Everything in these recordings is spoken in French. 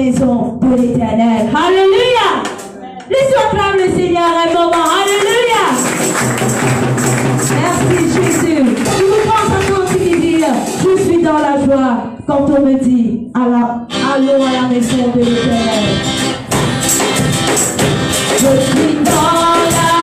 maison de l'Éternel. Alléluia. Laissons acclamer le Seigneur un moment. Alléluia. Merci Jésus. Je vous pense à continuer de dire, je suis dans la joie quand on me dit, allons à la maison de l'Éternel. Je suis dans la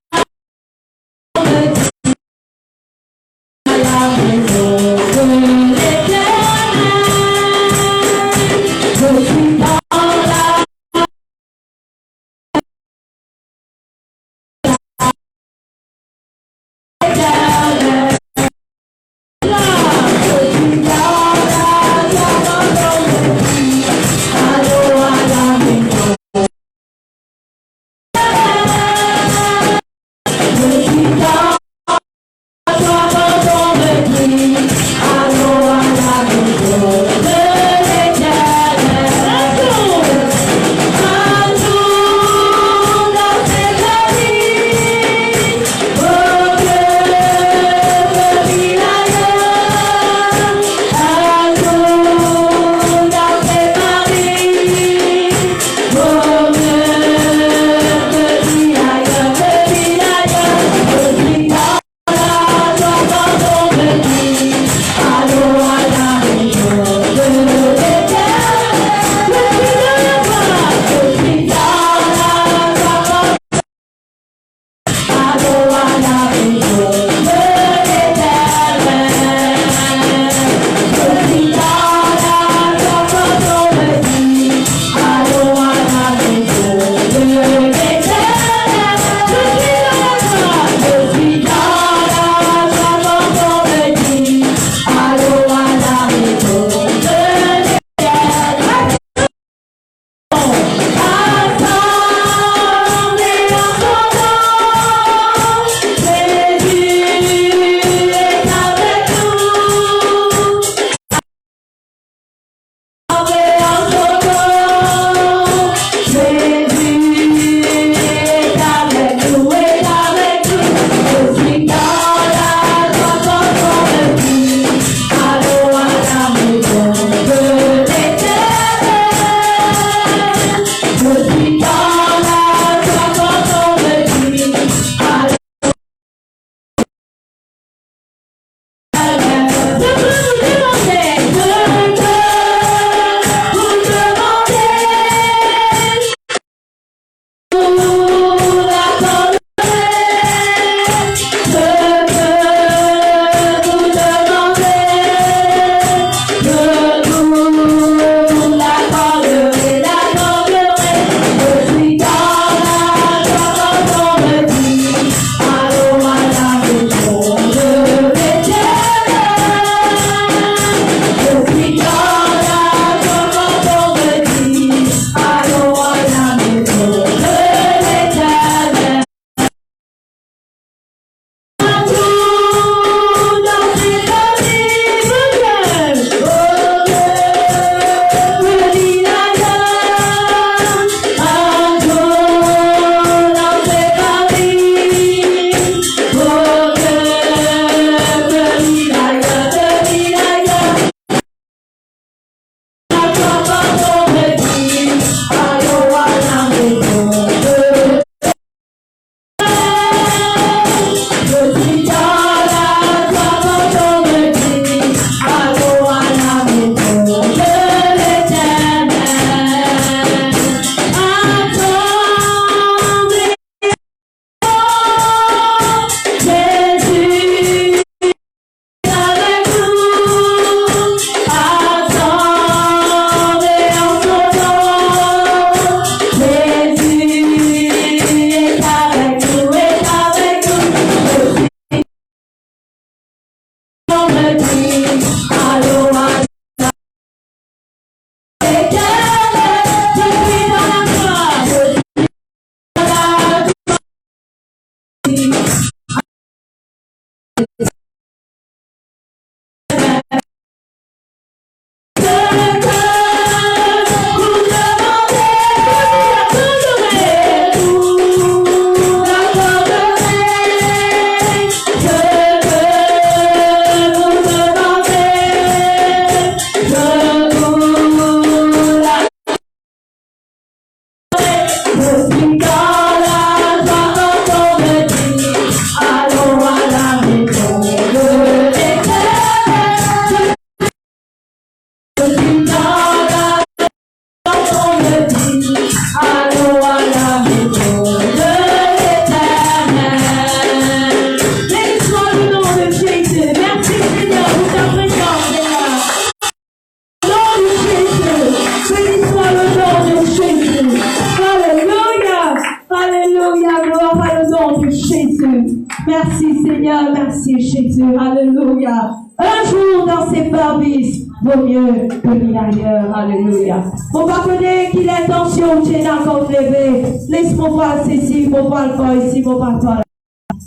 Alléluia. Un jour dans ses services vaut mieux que mille ailleurs. Alléluia. Mon pardonner qu'il ait intention, j'ai encore levé. Laisse-moi voir ceci, mon voir le corps ici, mon voir toi là.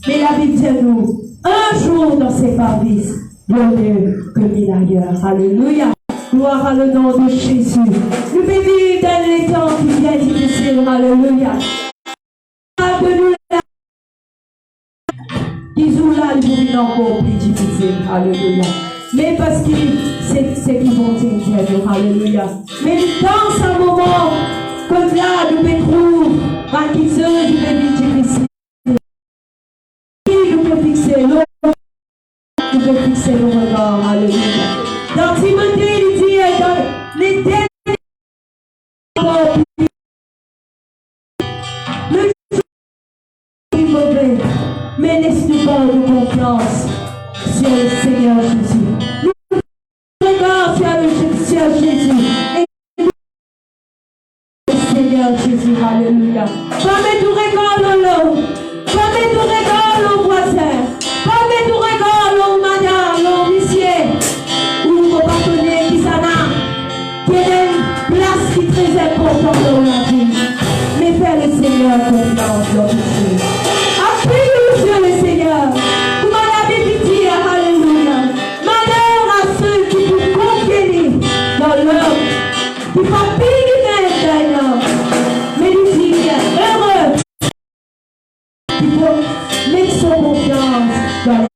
Mais la Bible dit nous, un jour dans ses services vaut mieux que mille ailleurs. Alléluia. Gloire à le nom de Jésus. Nous bénis dans les temps qui viennent difficiles. Alléluia. Que nous qui sont là, ils vont encore plus difficile. Alléluia. Mais parce que c'est qu'ils vont t'aider. Alléluia. Mais dans un moment comme là, nous retrouvons à qui se nous difficile. Nous pouvons fixer nos regards. Alléluia. Dans Timothée, il dit dans les derniers le plus mauvais, mais laisse-nous pas de confiance sur le Seigneur Jésus. Nous regardons sur Jésus et le Seigneur Jésus. Alléluia. Pas mettre tout regard dans l'eau, pas mettre tout regard dans le voisin, pas mettre tout regard dans madame, dans l'huissier, ou vos partenaires qui s'en a, qui est une place qui est très importante dans la vie. Mais fais le Seigneur confiance dans tout ça. Appuyez-nous sur le Seigneur. Comme la Bible dit, alléluia. Malheur à ceux qui vous conquérir dans l'homme, qui font pire d'un homme. Mais il dit, heureux, qui faut mettre son confiance dans les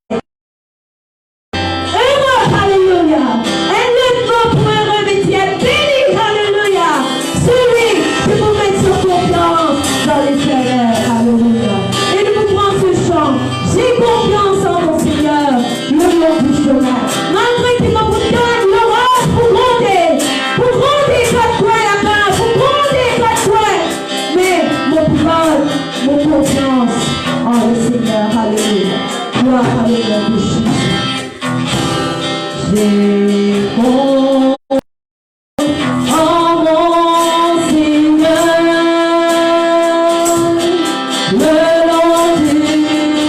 malgré qu'il me donne l'orage pour gronder quatre coins là-bas, pour gronder quatre coins. Mais mon confiance en le Seigneur, alléluia. Gloire à l'honneur de Jésus. J'ai confiance en mon Seigneur, le long du chemin.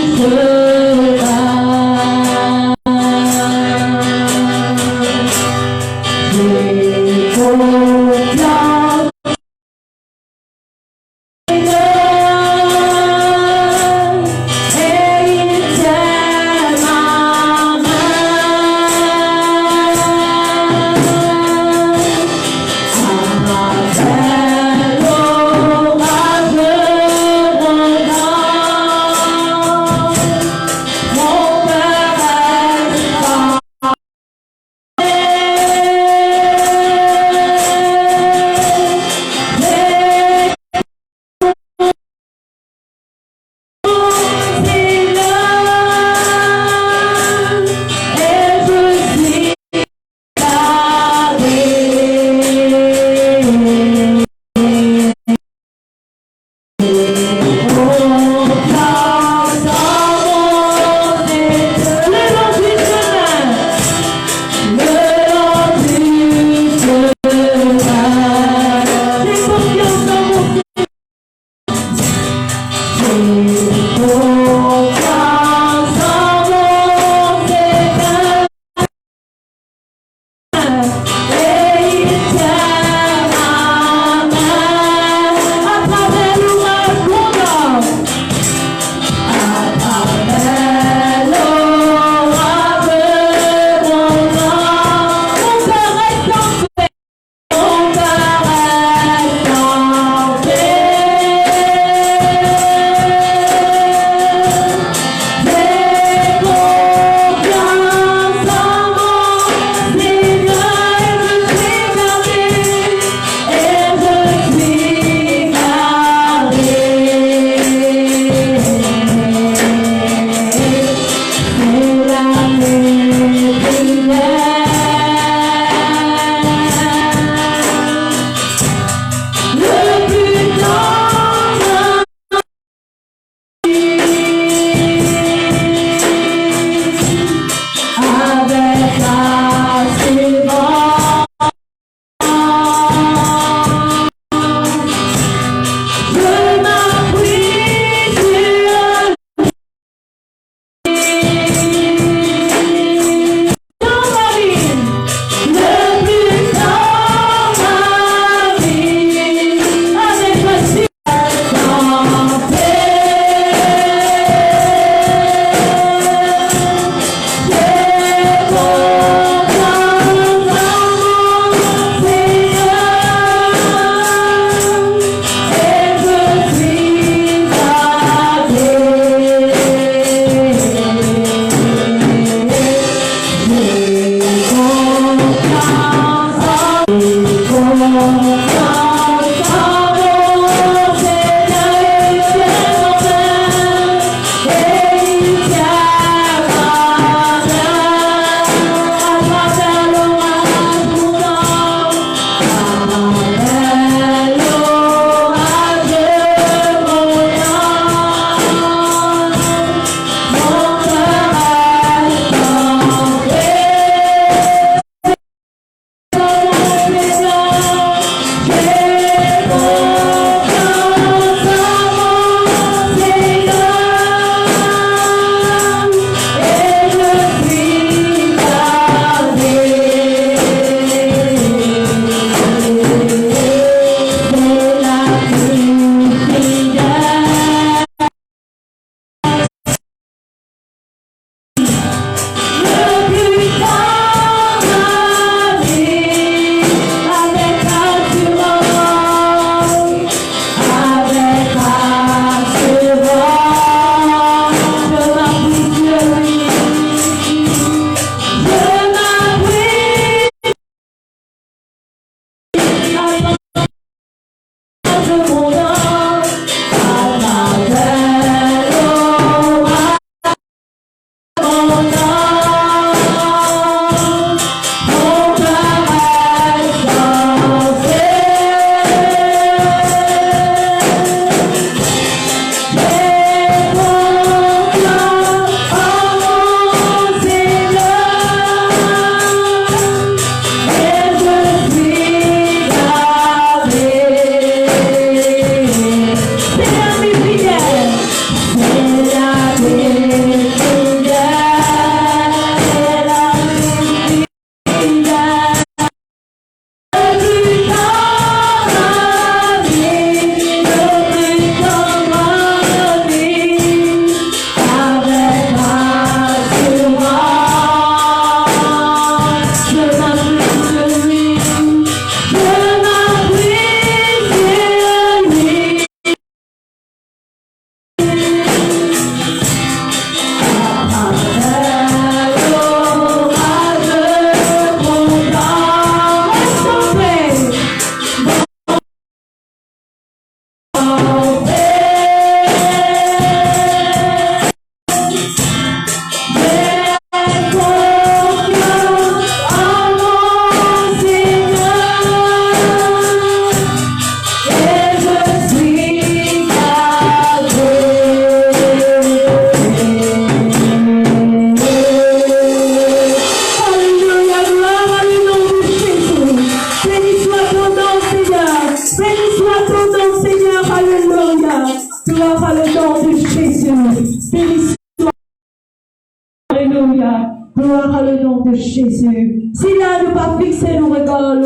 Gloire à le nom de Jésus. Si là, nous pas fixer nos regards,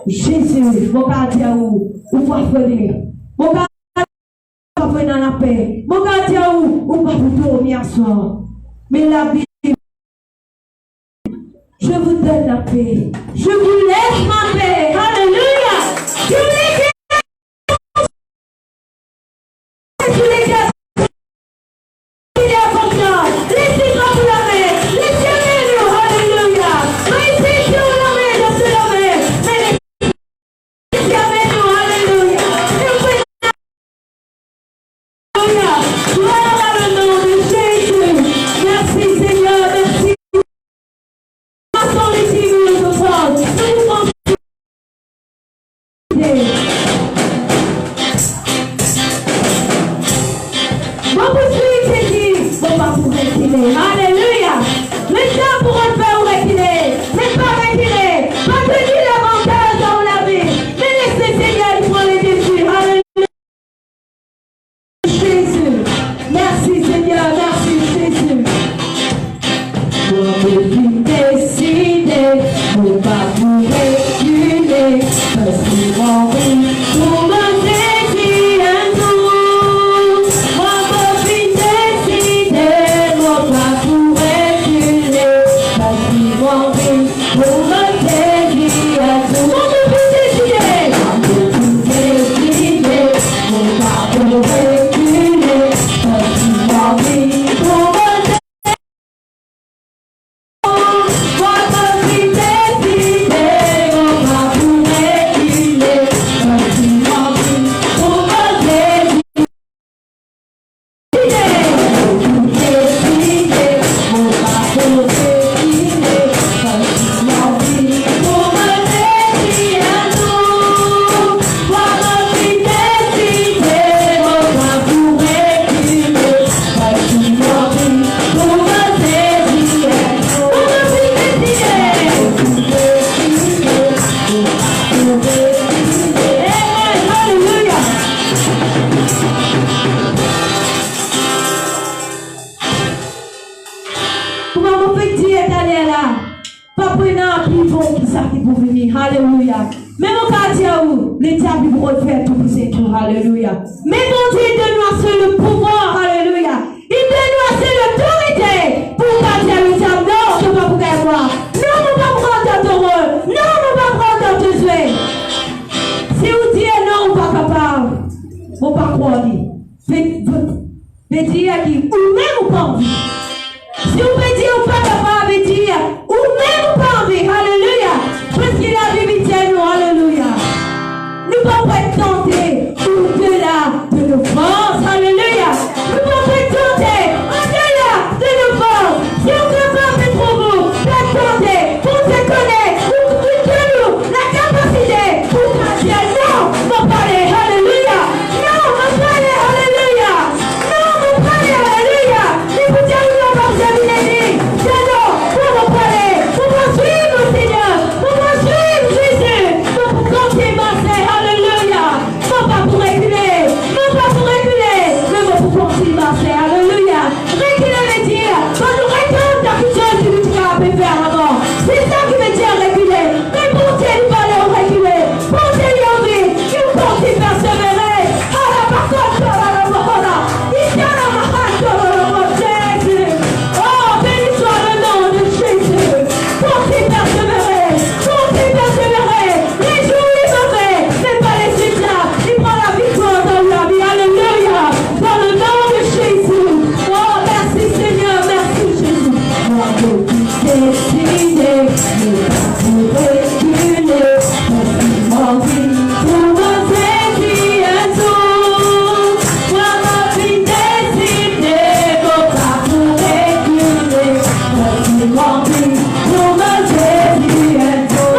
Jésus, mon gardien ou pas venir. Mon gardien pas venir dans la paix. Mon gardien ou pas vous dormir soir. Mais la Bible, je vous donne la paix. Je vous laisse ma paix. Alléluia. Je vous laisse. Alléluia. Mais mon quartier où les diables vont faire tout pour ces tours. Alléluia. Mais mon Dieu, donne-nous assez le pouvoir. Alléluia. Il donne-nous assez l'autorité pour quartier le diable. Non, je ne peux pas pour moi. Non, je ne peux pas prendre ton rôle. Non, je ne peux pas prendre ton jouet. Si vous dites non, on n'est pas capable. On ne peut pas croire. Faites dire qui ou même ou pas envie. Si vous pouvez dire ou pas capable de dire ou même ou pas envie. Alléluia. Parce qu'il a Bible dit nous, alléluia. Nous ne pouvons pas être tentés au-delà de nos forces, alléluia. Nous ne pouvons pas être tentés au-delà de nos forces. Si on ne peut pas faire trop beau, la tenter, pour se connaître, ou de nous, la capacité pour dire non, mon palais, alléluia. Non, mon palais, alléluia. Non, mon palais, alléluia. Et vous dire nous, on va vous amener, c'est non, pour mon palais, pour poursuivre, Seigneur. Jésus, pour compter ma sœur, alléluia. Non pas pour reculer, mais pour compter ma sœur, alléluia. Reculer veut dire, quand nous retournons dans quelque chose que nous pouvons faire avant. C'est ça qui veut dire reculer. Mais pour Dieu, nous allons reculer. Pour Dieu, nous allons nous compter persévérer. À la parole, à la parole, il y a la parole, Jésus. Oh, béni soit le nom de Jésus. Compter persévérer. Les jours il mauvais, mais pas les succès. Il prend la victoire dans la vie. Alléluia. Dans le nom de Jésus. Oh, merci Seigneur, merci Jésus. Moi, je suis décidé de vous reculer. Parce qu'il m'a dit, pour me saisir un jour. Moi, je suis décidé de vous reculer. Parce qu'il m'a dit, pour me saisir un jour.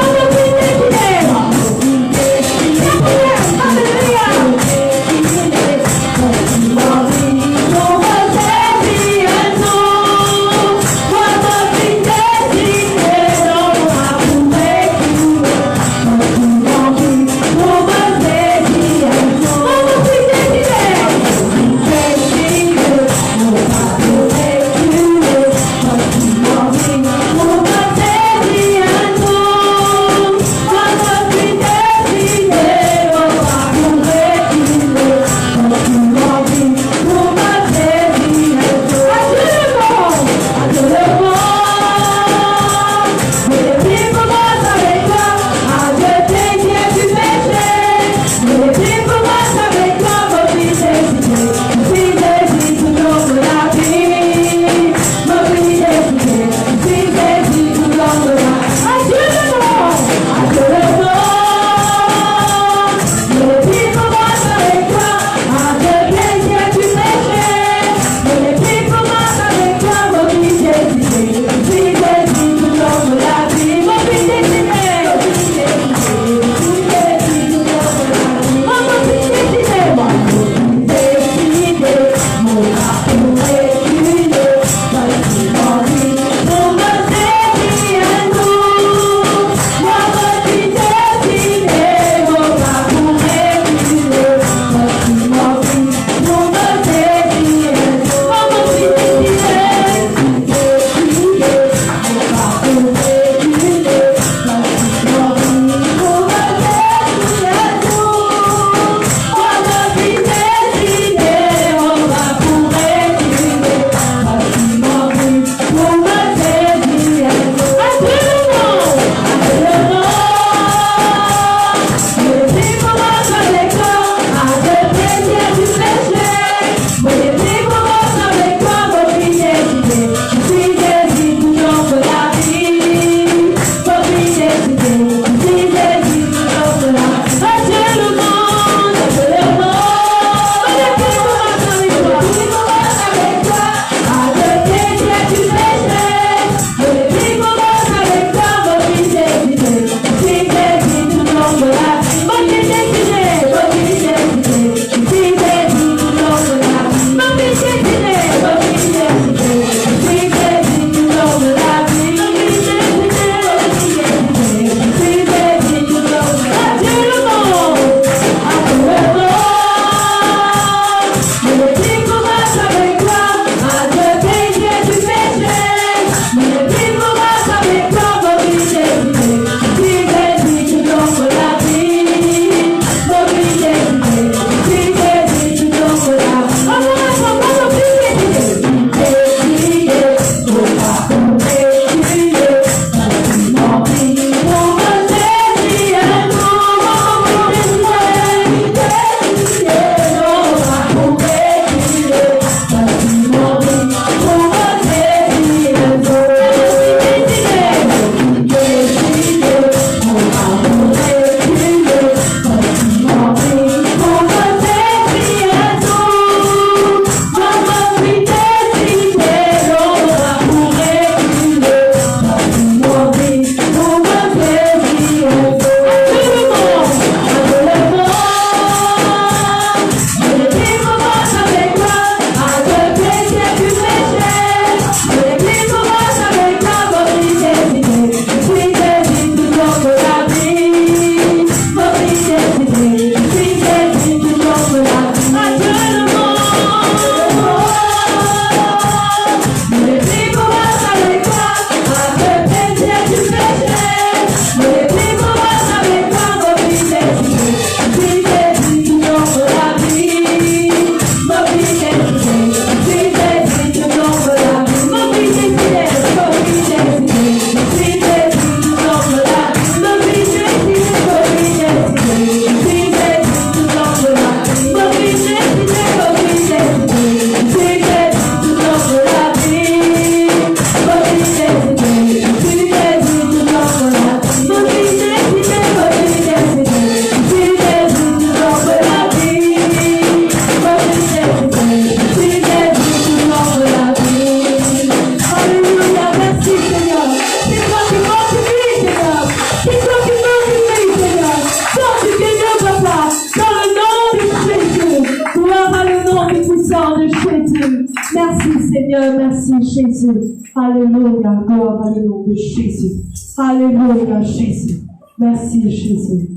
Jésus. Alléluia, gloire à le nom de Jésus. Alléluia, Jésus. Merci, Jésus.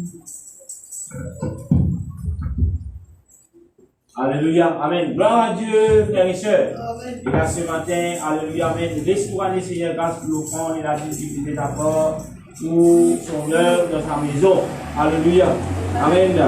Alléluia, amen. Gloire à Dieu, frères et sœurs. Et là, ce matin, alléluia, amen. Laisse-nous aller, Seigneur, grâce pour l'offrande et la difficulté d'abord pour son œuvre dans sa maison. Alléluia, amen.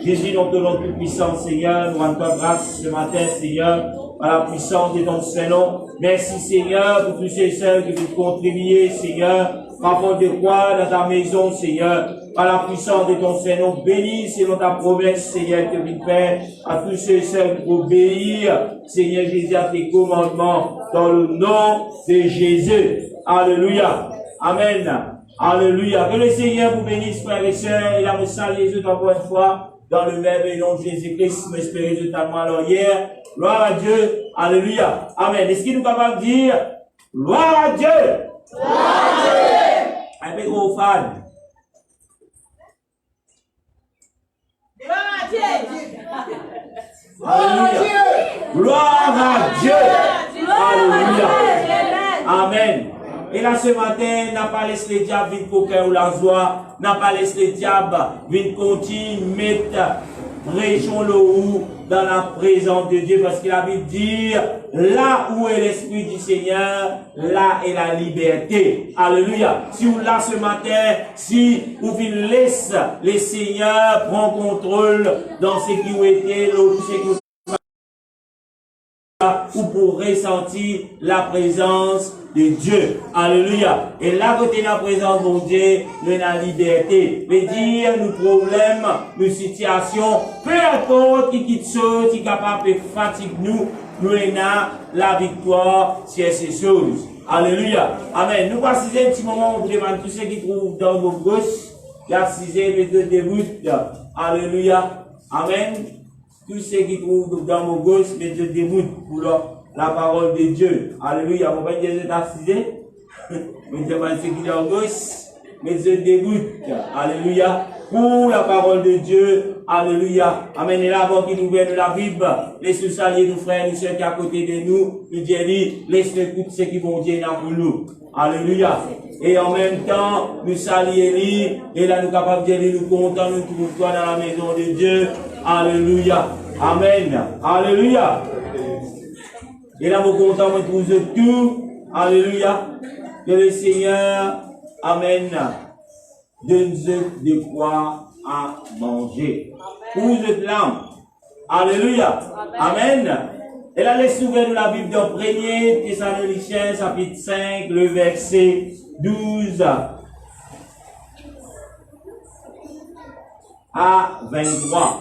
Jésus, nous te donnons toute puissance, Seigneur. Nous rendons toi grâce ce matin, Seigneur, à la puissance de ton Saint-Nom. Merci, Seigneur, pour tous ces sœurs qui veulent contribuer, Seigneur, rapport de quoi dans ta maison, Seigneur, par la puissance de ton Saint-Nom. Bénis, selon ta promesse, Seigneur, que tu fais à tous ces sœurs pour obéir, Seigneur Jésus, à tes commandements, dans le nom de Jésus. Alléluia. Amen. Alléluia. Que le Seigneur vous bénisse, frères et sœurs, et la me salue les encore une fois, dans le même nom de Jésus-Christ, m'espérer totalement alors hier. Gloire à Dieu. Alléluia. Amen. Est-ce qu'il nous capable de dire, gloire à Dieu? Gloire à Dieu. Avec vos fans. Gloire à Dieu. Alléluia. Gloire à Dieu. Alléluia. Amen. Et là, ce matin, n'a pas laissé le diable venir coquin ou la joie, n'a pas laissé le diable venir continuer, mettre, région le ou dans la présence de Dieu, parce qu'il a envie de dire, là où est l'Esprit du Seigneur, là est la liberté. Alléluia. Si vous là ce matin, si vous laissez le Seigneur prendre contrôle dans ce qui vous était, vous pourrez sentir la présence de Dieu. Alléluia. Et là, côté la présence de Dieu, nous avons la liberté. Veut dire, nos problèmes, nos situations, peu importe qui saute, qui est capable de fatiguer nous, nous avons la victoire sur ces choses. Alléluia. Amen. Nous passons un petit moment, on vous demande tous ceux qui trouvent dans vos gosses, l'assisé, les deux débuts. Alléluia. Amen. Tous ceux qui trouvent dans vos gosses, les deux débuts pour la parole de Dieu. Alléluia. Vous pouvez dire, assisé. Vous demandez ceux qui sont en gauche, mais je dégoûte. Alléluia. Pour la parole de Dieu. Alléluia. Amen. Et là, avant qu'il nous vienne de la Bible, laissez-nous saluer nos frères et nos sœurs qui sont à côté de nous. Nous disons, laissez-nous écouter ce qui vont dire pour nous. Alléluia. Et en même temps, nous saluer, et là, nous capables de dire, nous contents, nous trouvons toi dans la maison de Dieu. Alléluia. Amen. Alléluia. Et là, nous contents, nous trouvons tout. Alléluia. Que le Seigneur, amen, donne-nous de quoi à manger. Pour vous l'âme. Alléluia. Amen. Et là, les souvenirs de la Bible dans 1er Thessaloniciens, chapitre 5, le verset 12 à 23.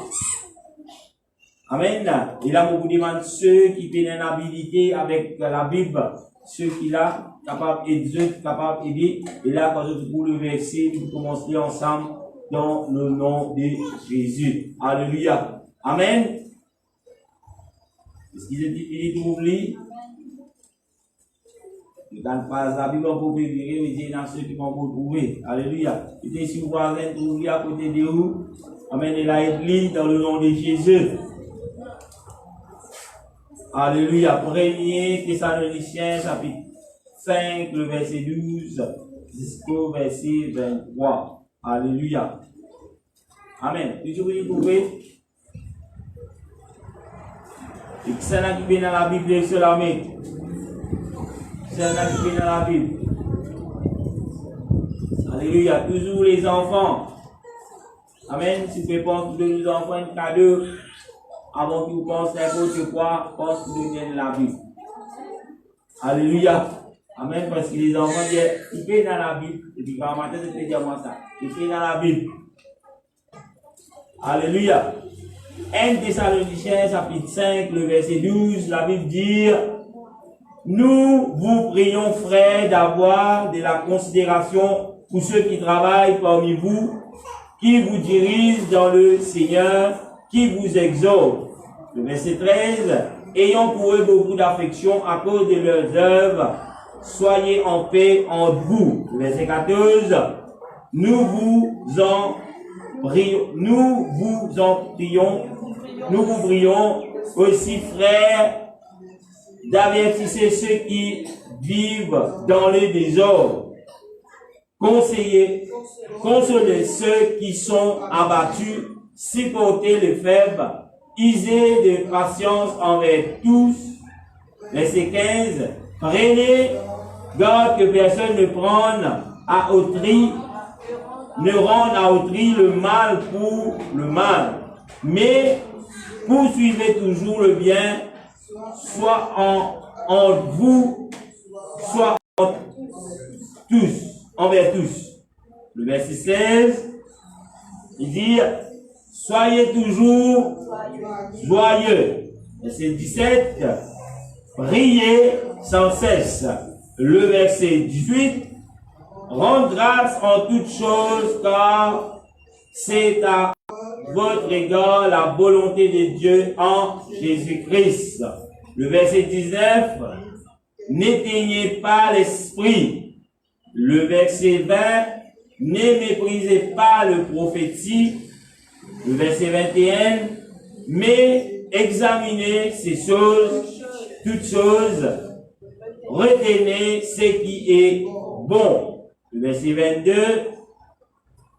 Amen. Et là, vous demande ceux qui ont une habilité avec la Bible, ceux qui là, capables d'aider, capables d'aider. Et là, quand je trouve le verset, nous commencerons ensemble dans le nom de Jésus. Alléluia. Amen. Est-ce qu'il est difficile de l'ouvrir? Dans la Bible, on peut virer, mais il y a ceux qui vont vous trouver. Alléluia. Et si vous voulez trouver à côté de vous, amen, et là, il dans le nom de Jésus. Alléluia. 1er Thessaloniciens, chapitre 5, le verset 12, jusqu'au verset 23. Alléluia. Amen. Tu veux trouver? Et c'est là qui vient dans la Bible, c'est la main. C'est là qui vient dans la Bible. Alléluia. Toujours les enfants. Amen. Si vous pensez de nos enfants un cadeau, avant que vous pensez n'importe quoi, pense que vous donnez la Bible. Alléluia. Amen. Parce que les enfants disent, il fait dans la Bible. Et puis quand matin, c'est déjà moi ça. Il fait dans la Bible. Alléluia. 1 Thessaloniciens, chapitre 5, le verset 12, la Bible dit, nous vous prions, frères, d'avoir de la considération pour ceux qui travaillent parmi vous, qui vous dirigent dans le Seigneur, qui vous exhortent. Le verset 13, ayant pour eux beaucoup d'affection à cause de leurs œuvres, soyez en paix entre vous. Le verset 14, nous vous prions aussi, frères, d'avertissez ceux qui vivent dans le désordre. Conseillez, consolez ceux qui sont abattus, supportez les faibles, usez de patience envers tous. Verset 15. Prenez garde que personne ne prenne à autrui, ne rende à autrui le mal pour le mal, mais poursuivez toujours le bien, soit en vous, soit en tous, envers tous. Le verset 16, il dit, soyez toujours joyeux. Verset 17, priez sans cesse. Le verset 18, rendez grâce en toutes choses, car c'est à votre égard la volonté de Dieu en Jésus-Christ. Le verset 19, n'éteignez pas l'esprit. Le verset 20, ne méprisez pas le prophétie. Le verset 21, mais examinez ces choses, toutes choses, retenez ce qui est bon. Le verset 22,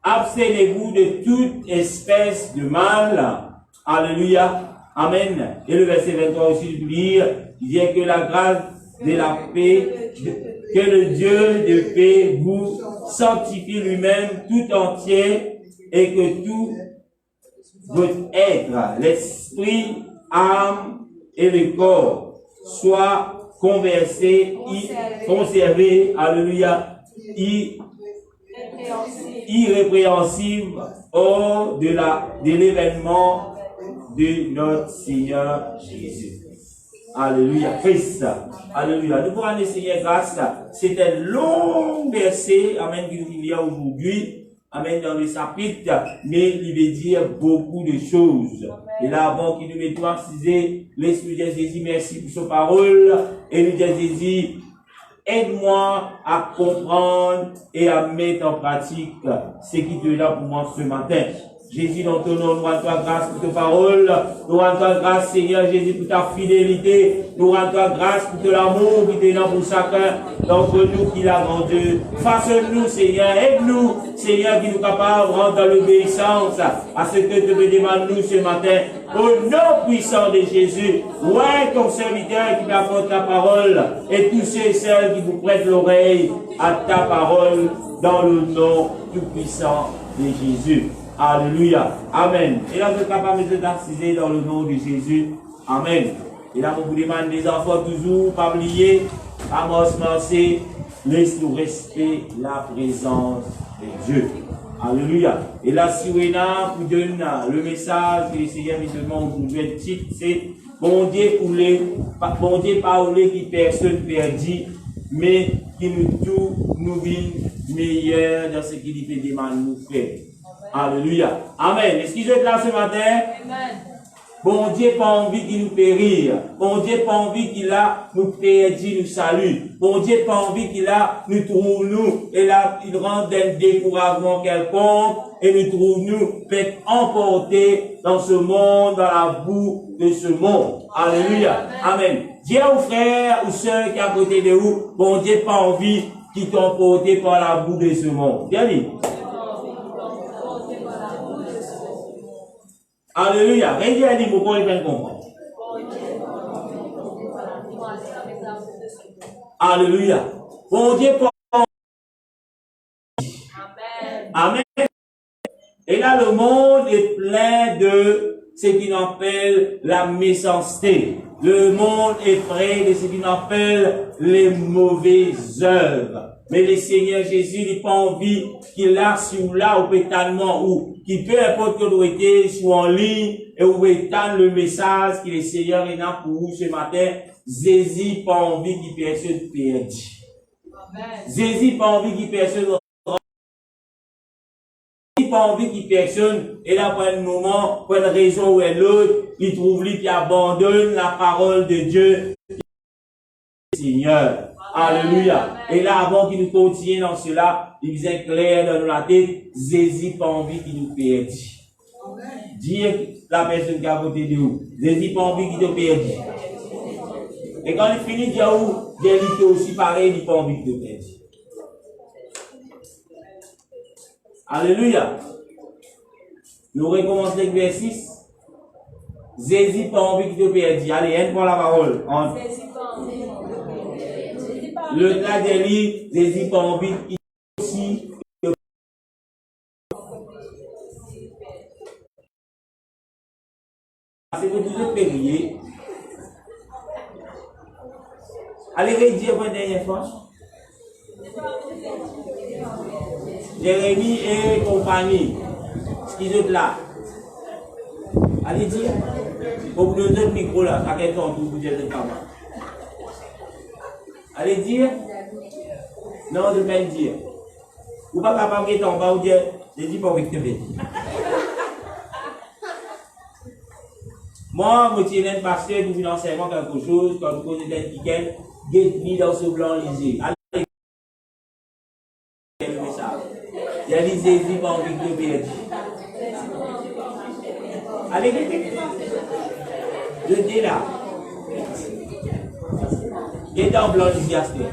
abstenez-vous de toute espèce de mal. Alléluia. Amen. Et le verset 23 aussi, il dit que la grâce de la paix, que le Dieu de paix vous sanctifie lui-même tout entier et que tout votre être, l'esprit, âme et le corps soient conversés, conservés, alléluia, irrépréhensibles hors de l'événement de notre Seigneur Jésus. Alléluia. Christ. Alléluia. Nous pourrons le Seigneur grâce. C'est un long verset, amen, qui nous vient aujourd'hui. Amen, dans le chapitre, mais il veut dire beaucoup de choses. Et là, avant qu'il nous mette à ciser, l'Esprit de Jésus, merci pour sa parole. Et lui dit, Jésus, aide-moi à comprendre et à mettre en pratique ce qui te là pour moi ce matin. Jésus, dans ton nom, nous rendons toi grâce pour ta parole. Nous rendons toi grâce, Seigneur Jésus, pour ta fidélité. Nous rendons toi grâce pour l'amour qui te donne pour chacun d'entre nous qui l'a rendu. Façonne-nous, Seigneur. Aide-nous, Seigneur, qui nous capable de rendre dans l'obéissance à ce que tu me demandes nous ce matin. Au nom puissant de Jésus, ouais, ton serviteur qui m'apporte ta parole et tous ceux et celles qui vous prêtent l'oreille à ta parole dans le nom tout puissant de Jésus. Alléluia. Amen. Et là, vous êtes capable de d'assister dans le nom de Jésus. Amen. Et là, on vous demande des enfants toujours, pas oublier, à commencer, laisse-nous respecter la présence de Dieu. Alléluia. Et là, si vous vous donne le message que le Seigneur me demande aujourd'hui, le titre, c'est bon Dieu parler qui personne perdit, mais qui nous tout nous vit meilleur dans ce qu'il fait demander nous faire. Alléluia. Amen. Est-ce qu'ils êtes là ce matin? Amen. Bon Dieu pas envie qu'il nous périr. Bon Dieu pas envie qu'il a nous perdit, nous salue. Bon Dieu pas envie qu'il a nous trouve nous. Et là, il rend un découragement quelconque et nous trouve nous fait emporter dans ce monde, dans la boue de ce monde. Alléluia. Amen. Dieu aux frères ou sœurs qui à côté de vous, bon Dieu pas envie qu'ils t'emportent par la boue de ce monde. Bien dit. Alléluia. Rien dit, vous pouvez bien comprendre. Alléluia. Bon Dieu, Amen. Et là, le monde est plein de ce qu'on appelle la méchanceté. Le monde est près de ce qu'on appelle les mauvaises œuvres. Mais le Seigneur Jésus n'a pas envie qu'il a sur là, ou pétalement, ou qui peut importe que vous êtes soit en ligne, et vous étendre le message que le Seigneur est là pour vous ce matin. Jésus n'a pas envie qu'il personne perde. Jésus n'a pas envie qu'il personne pas envie qu'il personne, et là, pour un moment, pour une raison ou une autre, il trouve lui qui abandonne la parole de Dieu, Seigneur. Alléluia. Et là, avant qu'il nous continue dans cela, il faisait clair dans la tête, Jésus n'a pas envie qu'il nous perde. Dis la personne qui a voté de vous. Jésus n'a pas envie qu'il te perde. Et quand il finit, il dit, oh, il est aussi pareil, il n'a pas envie de perdre. Alléluia. Nous recommençons avec verset 6. Jésus pas envie de perdre. Allez, elle prend la parole. Le tas des livres, Jésus pas envie de aussi. C'est pour tout le périer. Allez, redire une dernière fois. Jérémie et compagnie. Ce qu'ils ont là. Allez dire. Pour vous donner le micro là, à quel temps vous dire le camarade. Allez dire. Non, je vais dire. Vous pas capable d'être en bas ou dire, je dis pas avec te faire. Moi, je tiens un pasteur qui vous enseigne quelque chose, quand vous posez des tickets, get dans ce blanc lisé. Allez, le message. Il y a les Jésus pas envie de perdre. Allez, je dis là. Get dans blanc lisé, Asper.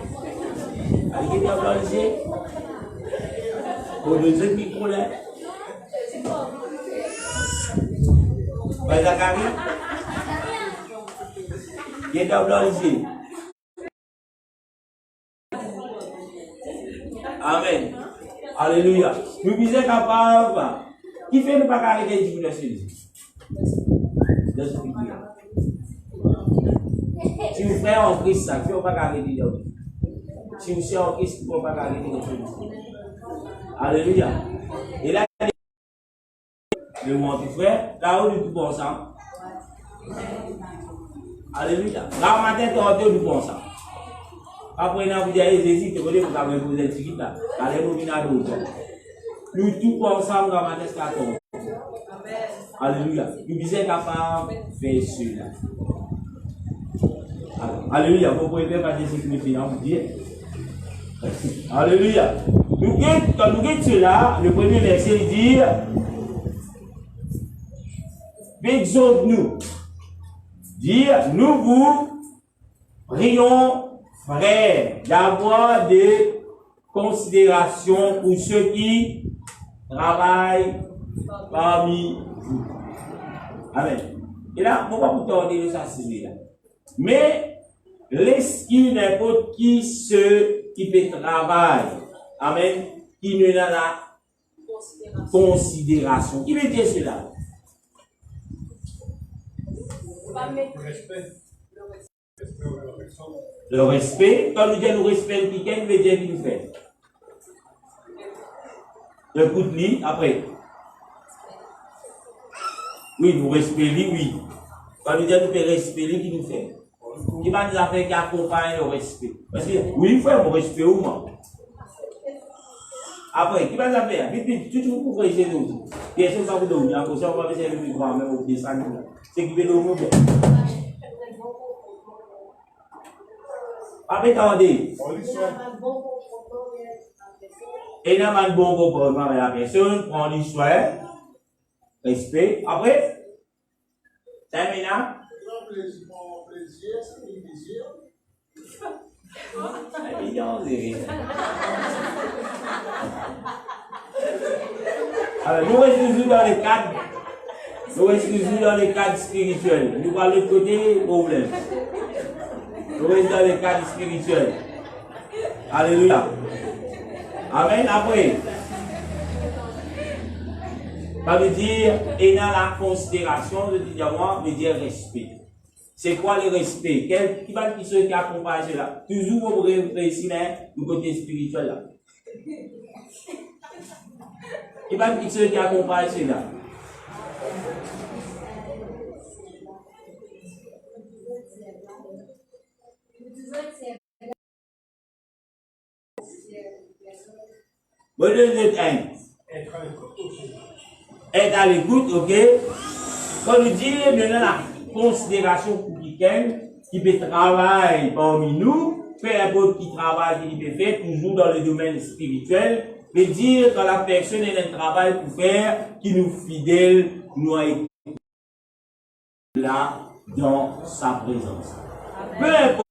Allez, get dans blanc lisé. Pour le deuxième micro là. Zacharie. Get dans blanc lisé. Amen. Alléluia. Nous sommes capables. Qui fait ne pas arrêter de dire si vous faites en Christ, ça ne fait pas arrêter de dire. Si vous êtes en Christ, vous ne pouvez pas arrêter de dire. Alléluia. Et là, le mon petit frère, là où nous tout ensemble. Alléluia. Là, matin, tu as tout ensemble. Après, vous avez Jésus, vous avez posé le ticket là. Allez, vous venez à l'autre. Nous tous ensemble, dans ma tête, alléluia. Nous sommes capables de faire cela. Alléluia. Vous pouvez faire partie de ce que nous faisons, vous dire. Alléluia. Quand nous sommes cela, le premier verset dit exhorte-nous. Dire, nous vous prions, frères, d'avoir des considérations pour ceux qui travaillent parmi vous. Amen. Et là, on va vous tourner ça, c'est là. Mais, laisse-qui n'importe qui ceux qui peut travailler. Amen. Qui ne n'a la considération. Qui veut dire cela? Le respect. Quand nous disons le respect, quelqu'un veut dire qu'il nous fait. Le coup de lit, après. Oui, nous respectons, oui. Quand nous disons nous respecter, qui nous fait. Qui va nous faire qui accompagne le respect. Parce que, oui, il faut un respect ou non. Après, qui va nous faire? Vite, toujours pour essayer de nous. Bien sûr, ça vous donne. En conscience, on va essayer de nous voir, même au dessin. C'est qui veut nous faire. Après, attendez. Et là, un bon comportement avec la personne, prend l'histoire, respect. Après, c'est maintenant. C'est évident, alors, nous restons toujours dans les cadres. Nous restons toujours dans les cadres spirituels. Nous parlons de l'autre côté, problème. Nous restons dans les cadres spirituels. Alléluia. Amen. Après, ça veut dire, et dans la considération, de dire respect. C'est quoi le respect? Qui va qui ceux qui accompagnent cela? Toujours vous réussir du côté spirituel là. Qui va qui ceux qui accompagnent cela? Bon, être à l'écoute, ok? Quand nous disons maintenant la considération publicaine qui peut travailler parmi nous, peu importe qui travaille, qui peut faire, toujours dans le domaine spirituel, veut dire que la personne a un travail pour faire qui nous fidèle, nous a là dans sa présence. Peu importe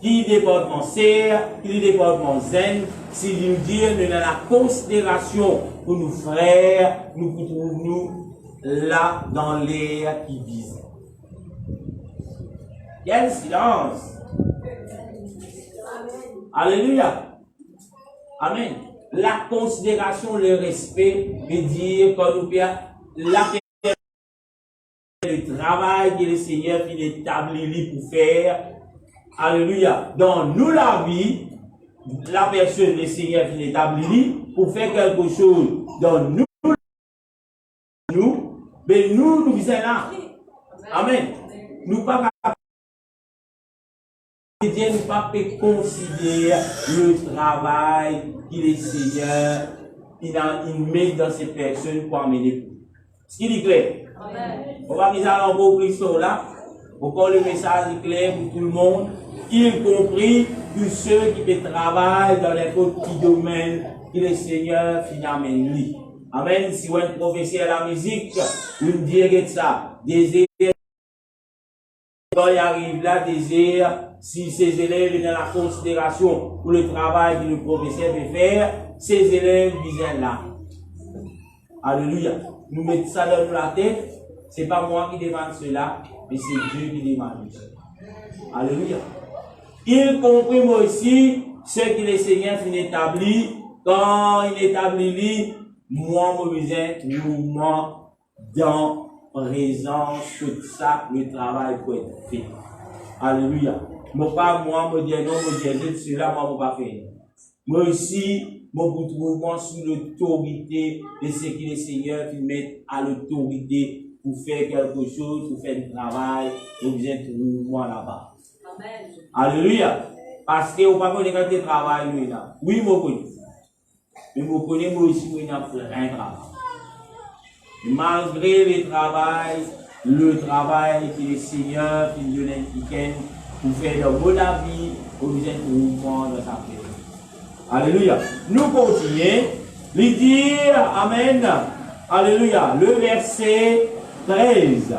qui département serre, qui département zen, si nous dire, nous dans la considération pour nos frères, nous trouvons là dans l'air qui vise. Quel silence! Alléluia! Amen. La considération, le respect, veut dire quand nous perdons la le travail que le Seigneur finit établi pour faire. Alléluia. Dans nous la vie, la personne, le Seigneur finit établi pour faire quelque chose dans nous, mais nous visons là. Amen. Nous pas Dieu nous pas considérer le travail que le Seigneur il met dans ces personnes pour amener. Ce qui est clair. Amen. On va miser en beau Christ là. Pourquoi le message est clair pour tout le monde, y compris tous ceux qui travaillent dans les petits domaines que le Seigneur finit amène lui. Amen. Si vous êtes professeur à la musique, vous me direz ça. Désir. Quand il arrive là, désir. Si ces élèves sont dans la considération pour le travail que le professeur veut faire, ces élèves viennent là. Alléluia. Nous mettons ça dans la tête. C'est pas moi qui demande cela, mais c'est Dieu qui demande cela. Alléluia. Il comprime aussi ce que le Seigneur finit établi. Quand il établit, moi, mon besoin, nous dans présence, tout ça, le travail peut être fait. Alléluia. Moi, pas moi, me dire non, me dire cela, moi, je pas faire. Moi aussi, mon mouvement sous l'autorité de ce que le Seigneur qui met à l'autorité pour faire quelque chose, pour faire du travail, et vous êtes moi là-bas. Amen. Alléluia. Parce que vous ne pouvez pas faire travail, lui, là. Oui, moi, connais. Mais vous connaissez, moi aussi, moi, il n'y a rien de travail. Malgré le travail que le Seigneur qui nous donne pour faire de bonne vie, vous êtes mouvement dans sa paix. Alléluia. Nous continuons. Il dit, Amen. Alléluia. Le verset 13.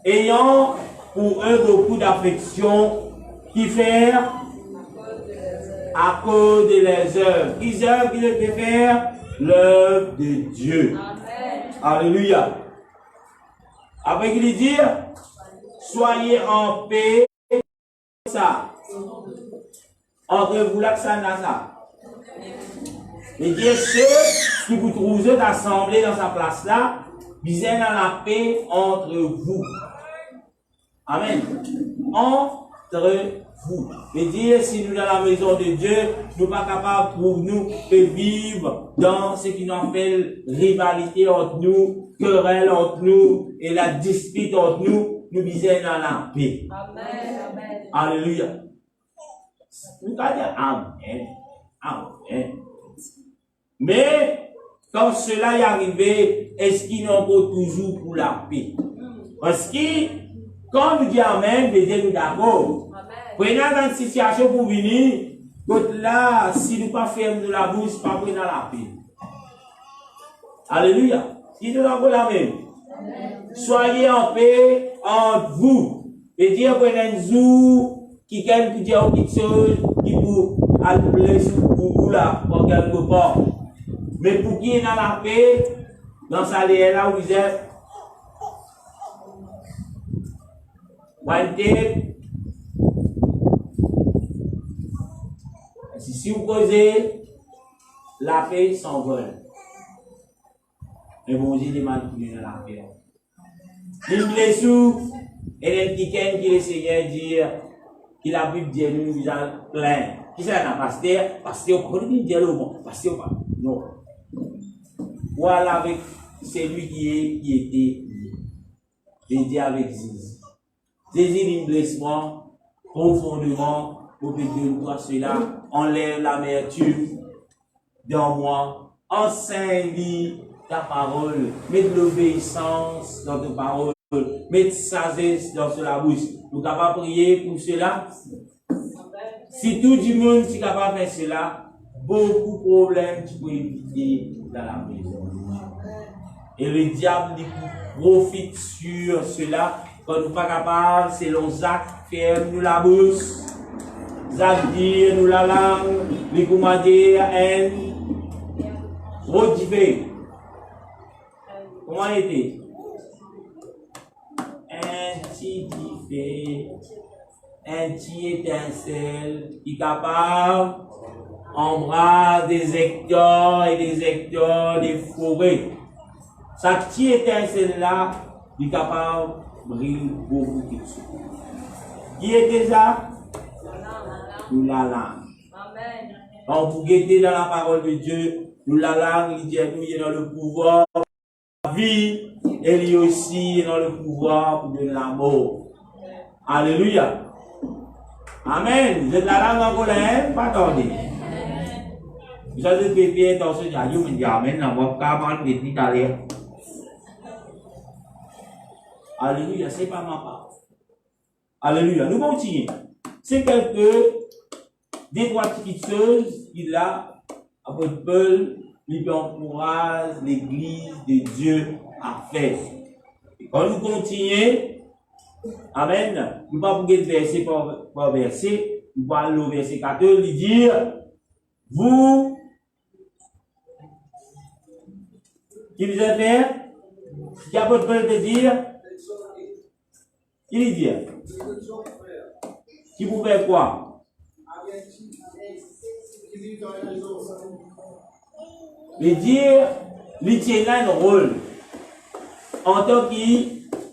Ayant pour eux beaucoup d'affection, qui faire à cause de leurs œuvres. Qui œuvres qu'ils peuvent faire? L'œuvre de Dieu. Amen. Alléluia. Après qu'il dit, soyez en paix. Ça. Entre vous là que ça n'a ça. Et Dieu ceux qui vous trouvent assemblés dans sa place là, visez dans la paix entre vous. Amen. Entre vous. Et dire si nous dans la maison de Dieu, nous ne sommes pas capables pour nous de vivre dans ce qui nous appelle rivalité entre nous, querelle entre nous et la dispute entre nous, nous visons dans la paix. Amen. Amen. Alléluia. Nous allons dire Amen. Amen. Mais, quand cela est arrivé, est-ce qu'il n'en faut toujours pour la paix? Parce que, quand nous disons Amen, nous disons d'accord. Prenez dans une situation pour venir, là, si nous ne pas fermons la bouche, pas prenons la paix. Alléluia. Si nous avons la même. Soyez en paix entre vous. Et dire prenez un jour, qui gagne pour dire quelque chose, qui vous appeler pour vous là, pour quelque part. Mais pour qui est dans la paix, dans sa léa là où vous êtes, si vous causez, la paix s'envole. Mais bon Dieu demande pour nous dans la paix. Il blesse et les qui le Seigneur dit qu'il a Bible dit nous plein. Qui c'est un pasteur? Pasteur, on dit dire le bon. Pasteur pas. Non. Voilà avec celui qui était il dit avec Jésus. Jésus il blesse moi profondément pour que Dieu voit cela. Enlève l'amertume dans moi. Enseigne ta parole. Mets de l'obéissance dans ta parole. Mets de sagesse dans la bouche. Vous êtes capable de prier pour cela? Si tout le monde est capable de faire cela, beaucoup de problèmes tu peux éviter dans la maison. Et le diable profite sur cela. Quand nous ne sommes pas capables, c'est l'on acte, ferme-nous la bouche. ça veut dire, nous la langue, les commander un rôti. Comment était? Un petit fait, un petit étincelle qui est capable d'embrasser des hectares et des hectares de forêts. Sa petite étincelle là, il est capable de briller beaucoup de choses. Qui était ça? Nous la langue. Donc, pour guetter dans la parole de Dieu, nous la langue, il dit nous est dans le pouvoir de la vie, et lui aussi est dans le pouvoir de la mort. Alléluia. Amen. Vous êtes la langue en colère, pas attendez. Vous avez pépé dans ce jaillou, mais amen, on va pas prendre des petits derrière. Alléluia, c'est pas ma part. Alléluia, nous continuons. C'est quelques des trois petites choses qu'il a, après Paul, il encourage l'église de Dieu à faire. Et quand nous continuons, amen, nous ne pouvons pas verset par verset, nous allons au verset 14, il dit, vous, qui vous avez fait, qui a votre Paul de dire, il dit, qui vous fait quoi? Il dit, il tient un rôle en tant que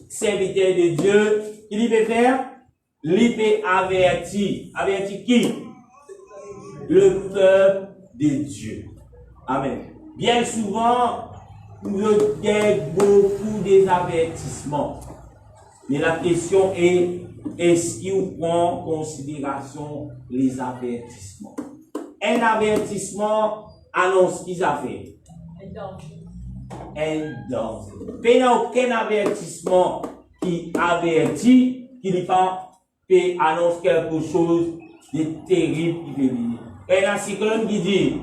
serviteur de Dieu. Il peut faire, il peut avertir. Avertir qui? Le peuple de Dieu. Amen. Bien souvent, nous avons beaucoup des avertissements. Mais la question est, est-ce qu'il prend en considération les avertissements? Un avertissement annonce qui ça fait? Un danger. Il n'y a aucun avertissement qui avertit, qui n'est pas qui annonce quelque chose de terrible qui peut venir. Il y a un cyclone qui dit,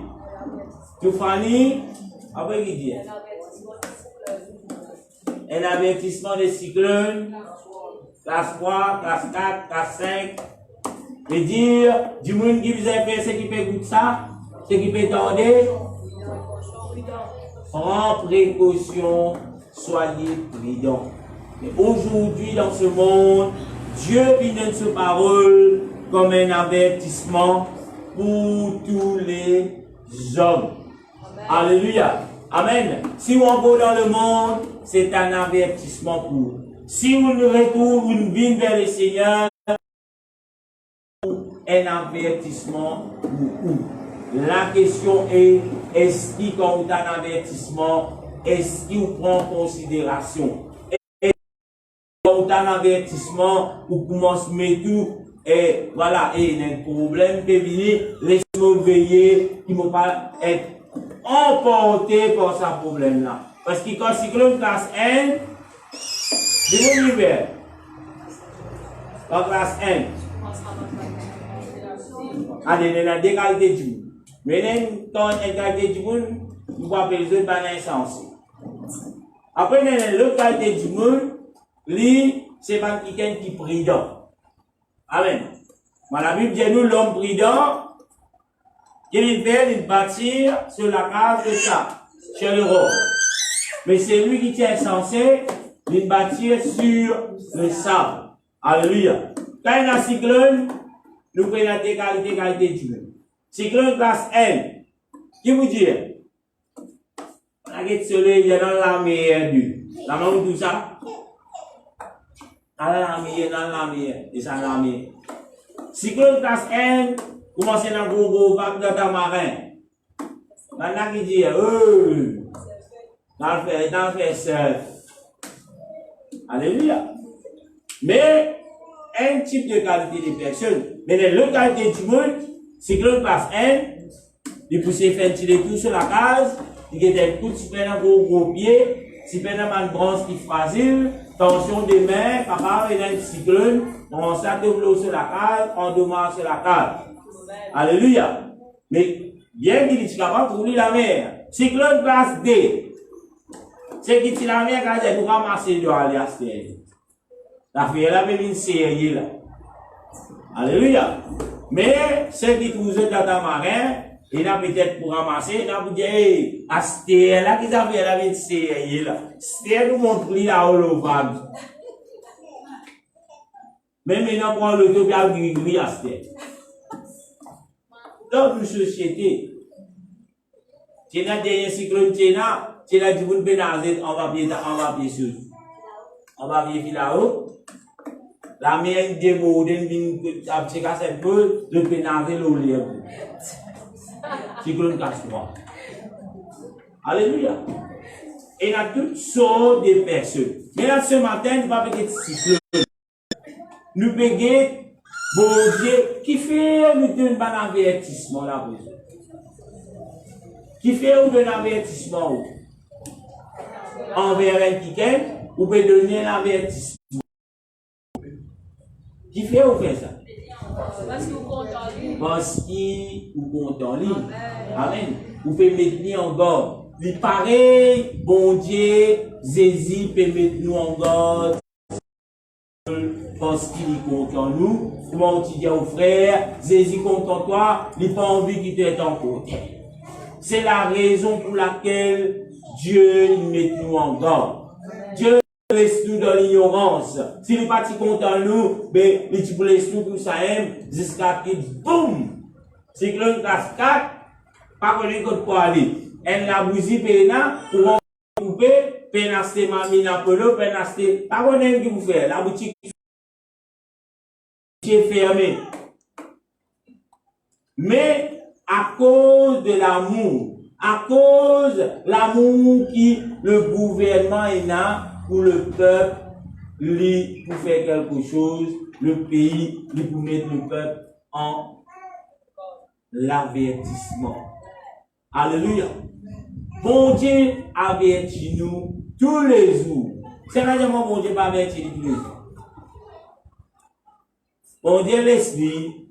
tu Fanny, après qui dit? Un avertissement de cyclone, classe 3, classe 4, classe 5. Et dire, du monde qui vous a fait ce qui peut goûter ça, ce qui peut tarder, prends précaution, soyez prudents. Mais aujourd'hui, dans ce monde, Dieu lui donne sa parole comme un avertissement pour tous les hommes. Alléluia. Amen. Si on va dans le monde, c'est un avertissement pour vous. Si vous ne retournez, vous ne venez vers le Seigneur, un avertissement pour vous. La question est, est-ce qu'il compte un avertissement? Est-ce qu'il prend en considération? Est-ce qu'il compte un avertissement ou commence à mettre tout? Et voilà, et il y a un problème qui venir, laissez-moi veiller, qui ne vont pas être emporté par ce problème-là. Parce que quand cyclone classe 1, de l'univers, en classe 1, allez, dans la dégalité du monde. Mais dans la dégalité du monde, nous avons besoin d'un insensé. Après, dans l'autre qualité du monde, lui, c'est pas quelqu'un qui est prudent. Amen. La Bible dit nous, l'homme prudent, qu'il fait, il bâtir sur la case de ça, chez le roi. Mais c'est lui qui tient insensé, il bâtir sur le sable. Alléluia. Quand il y a un cyclone, nous prenons la qualité du monde. Cyclone classe N. Qui vous dit? On a le soleil, il y a dans la mer du. La main tout ça? Dans la mer, et ça la mer. Cyclone classe N, commencez dans gros vague dans ta marin. Maintenant qui dit, dans le fait surf. Alléluia. Mais, un type de qualité de personne. Mais l'autre qualité du monde, cyclone classe 1, il pousse faire un petit détour sur la case, il y a des coups, si un gros pied, si un branche qui est fragile, tension des mains, papa, il y a un cyclone, on sac de l'eau sur la case, on demande sur la case. Alléluia. Mais, bien qu'il est capable de rouler la mer. Cyclone classe D. C'est qui tire la mer quand il nous ramasser de aller à ce la fille, elle a même une série là. Alléluia. Mais ceux qui trouvent dans ta marin, il a peut-être pour ramasser, il a pour dire, hey, à Stère, là, qu'ils avaient la vie de Stère, là. Stère nous montre là, au lovable. Mais maintenant, pour le tout, il y a gris à Stère. Dans une société, tu as des cyclones, tu as du monde pénalisé, on va pied sur. On va pied là-haut. La mienne démodée, une petite casse un peu, de pénaliser l'eau libre. Cyclone casse-moi. Alléluia. Et il y a toutes sortes de personnes. Mais là, ce matin, nous va peut-être cyclone. Nous payons, bon Dieu, qui fait nous donner un avertissement là, qui fait nous donner un avertissement envers un quelqu'un, ou peut donner un avertissement. Qui fait ou fait ça? Parce qu'il vous compte en ligne. Amen. Vous pouvez mettre nous en garde. Il paraît, bon Dieu, Jésus peut mettre nous en garde. Parce qu'il compte en nous. Comment tu dis aux frères, Jésus compte en toi, il n'a pas envie qu'il te en côté. C'est la raison pour laquelle Dieu met nous en garde. Dieu laisse nous dans l'ignorance. S'il n'est pas si content nous, ben, il te laisse nous pour ça jusqu'à ce que, boum! C'est que l'on cascade, pas qu'on ait quoi aller. Elle n'a bousillé, péna, pour couper, pénaster mamie Napolo, pénaster, pas qu'on ait qui vous fait. La boutique est fermée. Mais, à cause de l'amour, à cause de l'amour qui le gouvernement est là, pour le peuple, lui, pour faire quelque chose, le pays, lui, pour mettre le peuple en l'avertissement. Alléluia. Bon Dieu avertit nous tous les jours. C'est pas vraiment bon Dieu pas avertir tous les jours. Bon Dieu l'esprit,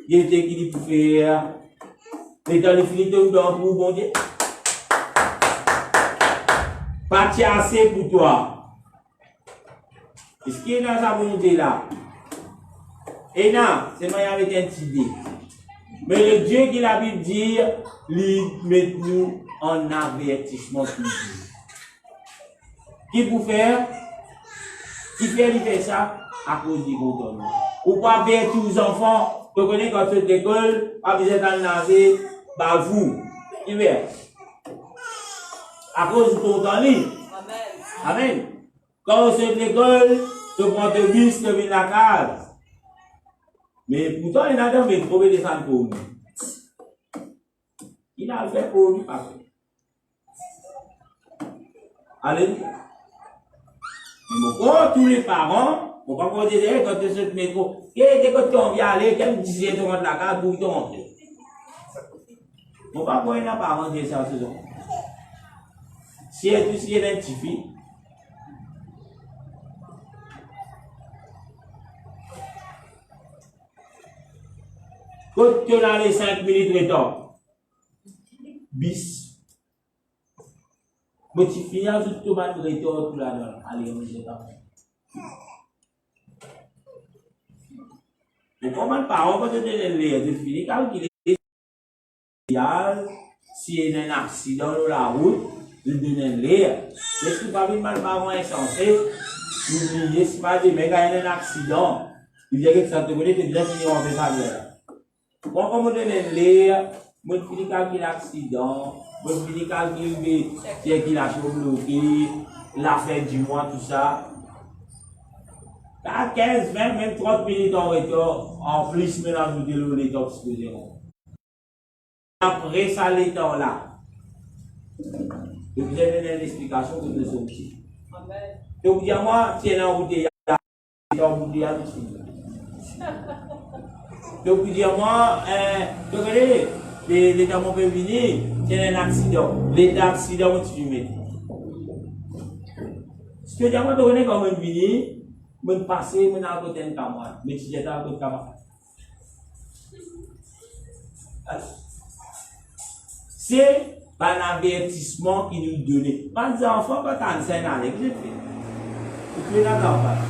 il était qui dit pour faire, mais dans le fini de pour bon Dieu. Pas assez pour toi. Est-ce qu'il y a dans sa volonté là? Et non, c'est moi avec un petit idée. Mais le Dieu qui la Bible dit, lui met nous en avertissement toujours. Qui pour faire? Qui fait ça? À cause du contrôle. Ou pas avertir aux enfants, vous connaissez quand vous êtes l'école, pas besoin d'en nager, bah vous. Qui fait? À cause du contrôle. Amen. Amen. Quand vous êtes l'école, vous prenez le bus, vous venez la case. Mais pourtant, il y a des gens qui trouvent des gens pour nous. Il a fait pour lui, pas fait. Alléluia. Mais bon, tous les parents, on va pas dire, quand tu es sur le métro, qu'est-ce que tu envie aller, quel disait tu rentres la case pour te rentrer. On va pas un parent dire ça, ce genre. Si elle identifie, quand tu as les 5 minutes de temps, bis, mais tu finis à tout le monde de temps, tout là, allez, on ne sait pas. Mais comment les parents vont te donner l'air de finir, calculer s'il y a un accident sur la route, de donner l'air. Est-ce que pas mal parents insensés, oubliez, si pas des mecs il y a un accident, il y a que ça te connaît, tu es déjà fini en fait ça. Bon, comme on donne l'air, on finit calculer l'accident, on finit calculer qui l'a bloqué, l'affaire du mois, tout ça. Là, 15, 20, même 30 minutes en retard, en plus, maintenant, nous déloulons les temps exposés. Après ça, les temps là. Je vous ai donné une explication que nous sommes ici. Donc, vous dites, moi, tiens, en bouteille, en bouteille, donc, vous dites, moi, regardez, les temps peuvent venir, tiens, un accident. Les accidents, tu mets. Ce que je dis, moi, vous regardez comment venir, je passe, je suis à côté de camarade, mais tu es à côté de camarade. C'est un avertissement qui nous donne. Pas des enfants, quand tu as un année, qu'est-ce que tu fais? Tu fais la campagne.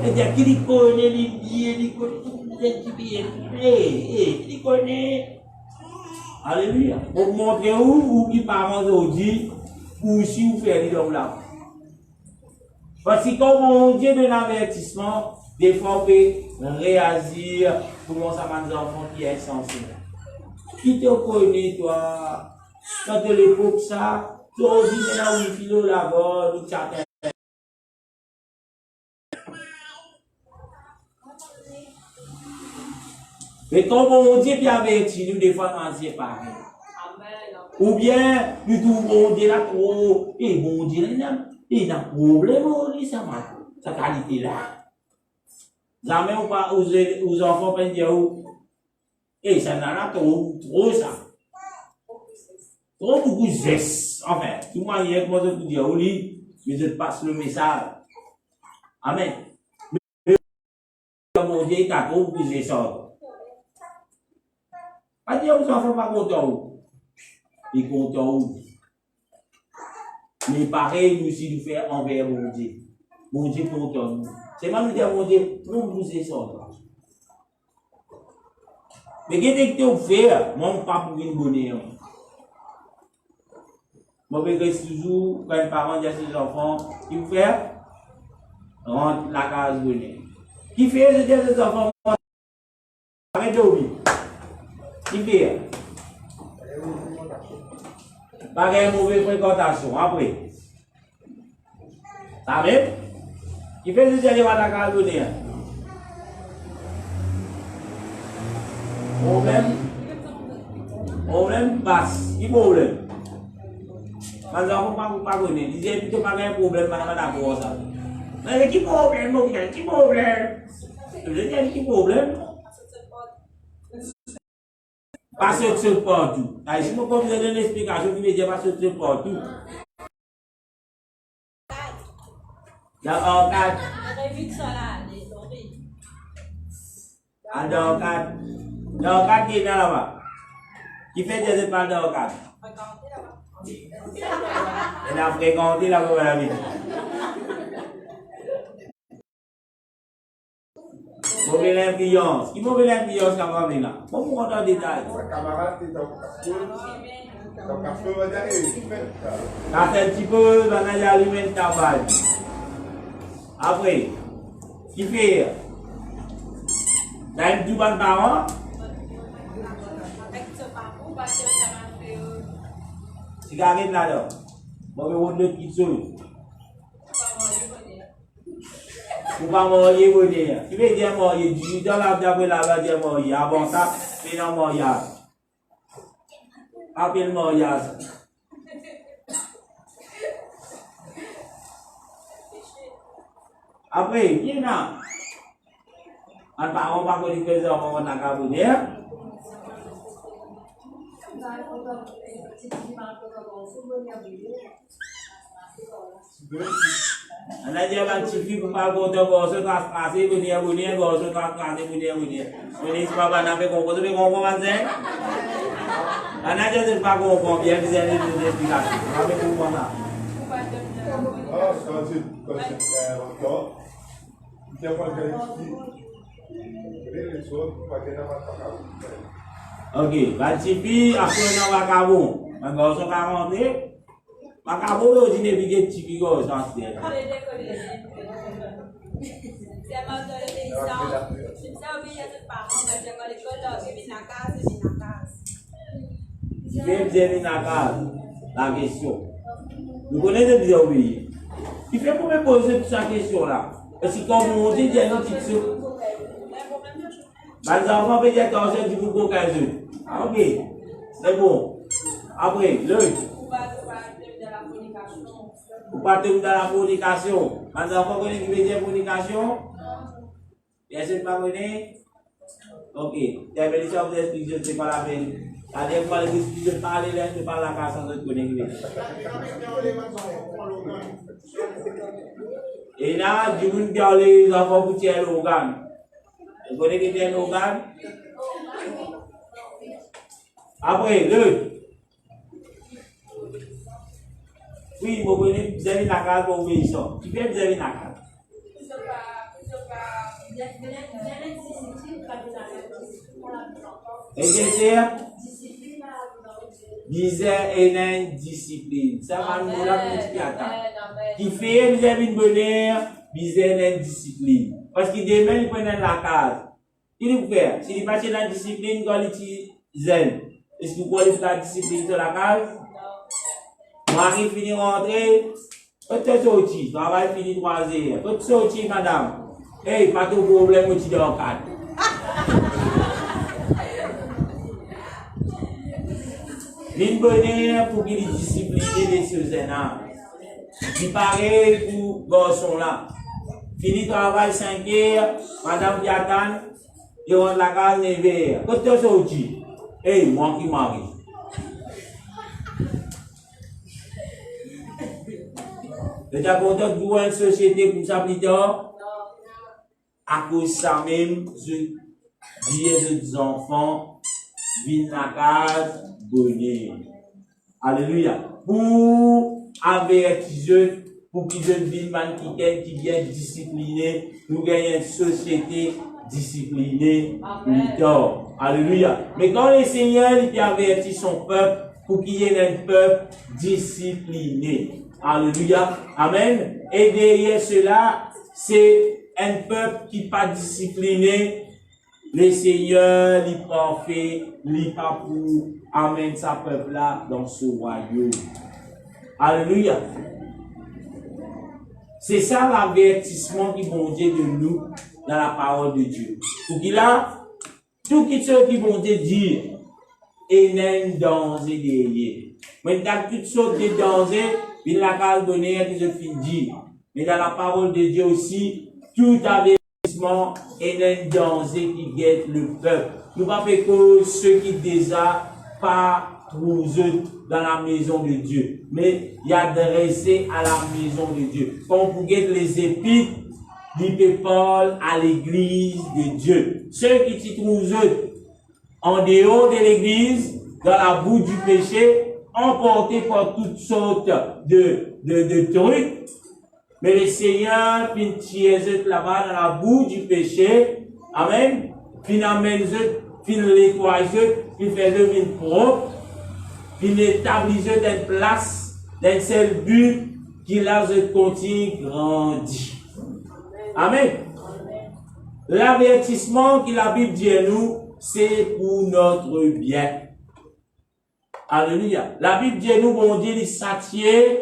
Et tu as qui connaît les billets, les connaît. peut-être qui paye. Il connaît. Alléluia. Pour montrer où qui parents aujourd'hui, ou si vous faites l'homme là. Parce que comme on dit de l'avertissement, des fois on peut réagir pour ça va des enfants qui est censé. Qui te connaît toi? Quand de l'époque ça, tu as dit que là où il file là-bas, nous chacun. Mais comme on dit bien averti, nous des fois on dit pareil. Ou bien nous trouvons Dieu là trop, et bon Dieu il y a un problème sa qualité là. Jamais ou pas aux enfants peuvent dire et ça n'a pas trop ça. Trop beaucoup de gestes. Enfin, tout le monde y est comment je peux dire au lit, mais je passe le message. Amen. Mais mon Dieu, il a trop beaucoup de gestes. Pas dire aux enfants pas contents. Ils sont contents. Mais pareil, nous aussi, nous faisons envers mon Dieu. Mon Dieu content nous. C'est même dire mon Dieu, nous vous c'est ça. Mais qu'est-ce que vous faites? Moi, je ne pas pour une bonne. Moi, je reste toujours, quand les parents disent à ses enfants, qui vous fait? Rentre la case bonne. Qui fait? Je dis à ses enfants, arrête de oublier. Qui fait? Pas une mauvaise fréquentation, après. Ça va? Qui fait ce que je vais à donner? Problème basse. Qui problème? Quand on pas connaître, il dit plutôt pas un problème, madame pour ça. Mais qui problème, mon gars? Qui problème? Je dis qui problème? Pas sortir partout. Si je peux vous donner une explication qui veut dire pas sortir partout. Dans cadre. Dans cadre qui est là-bas. Qui fait des épreuves dans cadre? Elle a fréquenté là-bas la vie. Mauvaise influence. Qui mauvaise influence quand on est là? Bon, pour entendre des détails. Quand c'est un petit peu, on a allumé le tabac. Après, qui fait? T'as une tout bonne parent? Cigarette là-dedans. Bon, je vais vous donner une petite chose. Vous ne pouvez pas mourir bonheur. Qui veut dire mourir? Du dans la d'après la va dire mourir. Avant ça, c'est non mariage. Après le mariage. Après, viens là. On ne parle pas de les enfants, on n'a qu'à bonheur. On a dit à ma petite fille pour pas compter pour se tracer, venir, pour se tracer, venir. Venez, c'est pas mal, on a fait comprendre, mais on comprend ça. On a dit à ne pas comprendre, bien, vous avez des explications. On a fait comprendre là. Ok, ma petite fille, après on va cabon. Un garçon qui a rentré. Ma cabot est aussi depuis que tu vis au sens de. La question. Vous connaissez bien obéir. Il fait pour me poser cette question-là. Parce que quand vous montez, il y a une petite chose. Les enfants peuvent dire attention du coup pour 15 jours. Ok, c'est bon. Après, l'œil. Vous partez dans la communication. Les enfants connaissent qui veut dire communication? Bien sûr, pas connaître. Ok, définition vous explique, je ne sais pas la peine. La dernière fois, je parle là, je parle la carte sans autre connaître. Et là, du coup, les enfants pour tirer l'organe. Vous connaissez qui tient l'organe? Après, le. Oui, vous connaissez, vous avez la carte pour obéissance. Tu fais, vous avez la carte. Et c'est misère et discipline. Ça va nous qui fait misère une bonheur, misère et discipline. Parce qu'il demain, il prend la case. Il nous fait, s'il passe dans la discipline, quand il est zen, est-ce que vous voulez faire la discipline sur la case? Marie finit rentrer, peut-être sorti, travail fini 3 heures. Peut-être sorti, madame. Hey, pas de problème, tu dois en cadre. Une bonne pour qu'il discipline les Suzanne. Il paraît pour garçon là. Fini travail 5 heures, madame Diatan, et on la case 9 heures. Quand tu sorti, hey, moi qui marie. Tu es content de jouer une société comme ça plus tard? À cause de ça même, je dis aux enfants, viennent la case, bonheur. Alléluia. Pour avertir, pour qu'ils viennent qui viennent discipliner, nous gagnons une société disciplinée plus tard. Alléluia. Mais quand le Seigneur il avertit son peuple, pour qu'il y ait un peuple discipliné. Alléluia. Amen. Et derrière cela, c'est un peuple qui n'est pas discipliné. Le Seigneur, il parfait, il pas pour amener sa peuple là dans ce royaume. Alléluia. C'est ça l'avertissement qui vont dire de nous dans la parole de Dieu. Pour qu'il a tout ce qui vont dire et n'a danger derrière. Mais dans toutes sortes de dangers, il n'a qu'à donner que je finis. Mais dans la parole de Dieu aussi, tout avertissement est un danger qui guette le peuple. Nous ne pas faire que ceux qui déjà pas trouvé dans la maison de Dieu, mais il y a adressé à la maison de Dieu. Quand vous guettez les épîtres, dit Paul à l'église de Dieu. Ceux qui s'y trouvent en dehors de l'église, dans la boue du péché, emportés par toutes sortes de trucs, mais le Seigneur, puis tire là-bas dans la boue du péché, amen, puis amène puis nettoie, puis fait le propre, puis l'établit d'une place, d'un seul but, qu'il a continue grandi. Amen. L'avertissement que la Bible dit à nous, c'est pour notre bien. Alléluia. La Bible dit à nous, bon Dieu, il s'attire.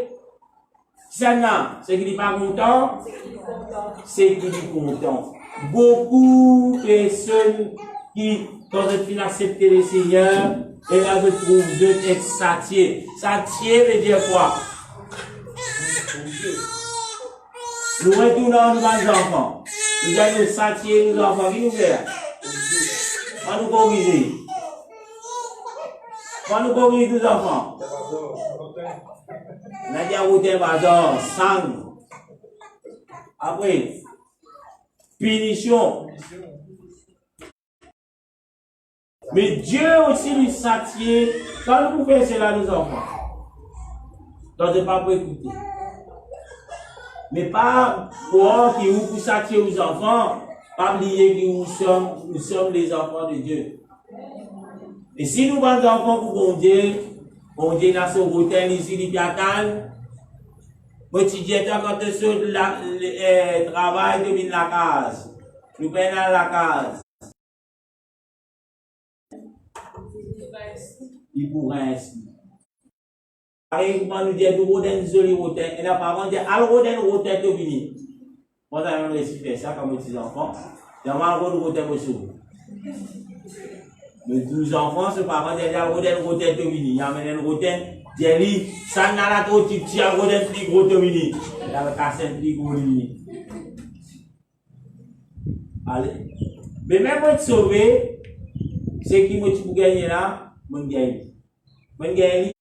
C'est qu'il n'est pas content, c'est qu'il est content. Beaucoup de personnes qui, quand elles acceptent le Seigneur, et là, je trouve d'être satisfait. Satisfait veut dire quoi? Nous retournons nous les enfants. Nous allons nous satisfaire nos enfants. Qui nous fait? On va nous corriger. On va nous corriger nos enfants. On a dit à vous bazar, sang. Après, punition. Mais Dieu aussi lui satisfait quand nous pouvons cela nos enfants. Donc, ne pas pour écouter. Mais pas pour qui vous satisfait aux enfants, pas oublier que nous sommes les enfants de Dieu. Et si nous sommes enfants pour bon Dieu dans ce hôtel ici, il y a calme. Moi, tu dis quand tu sors le travail de la case. Nous prenons la case. Il pourrait ainsi. Pareil, comment nous dire, nous rodons joli hôtel. Et là, par contre, alors rodons hôtel de vini. Moi, j'ai même réussi à faire ça comme petits enfants. J'ai mal rodon hôtel pour sous. Mais 12 enfants, ce parent, il y a rodon hôtel de vini. Il y a un hôtel, il dit, ça n'a pas trop petit, il y a un rodon plus gros de vini. Il y a un casse plus gros de vini. Allez. Mais même pour être sauvé, c'est qui me pour gagner là, mon gagne. Mon gagne,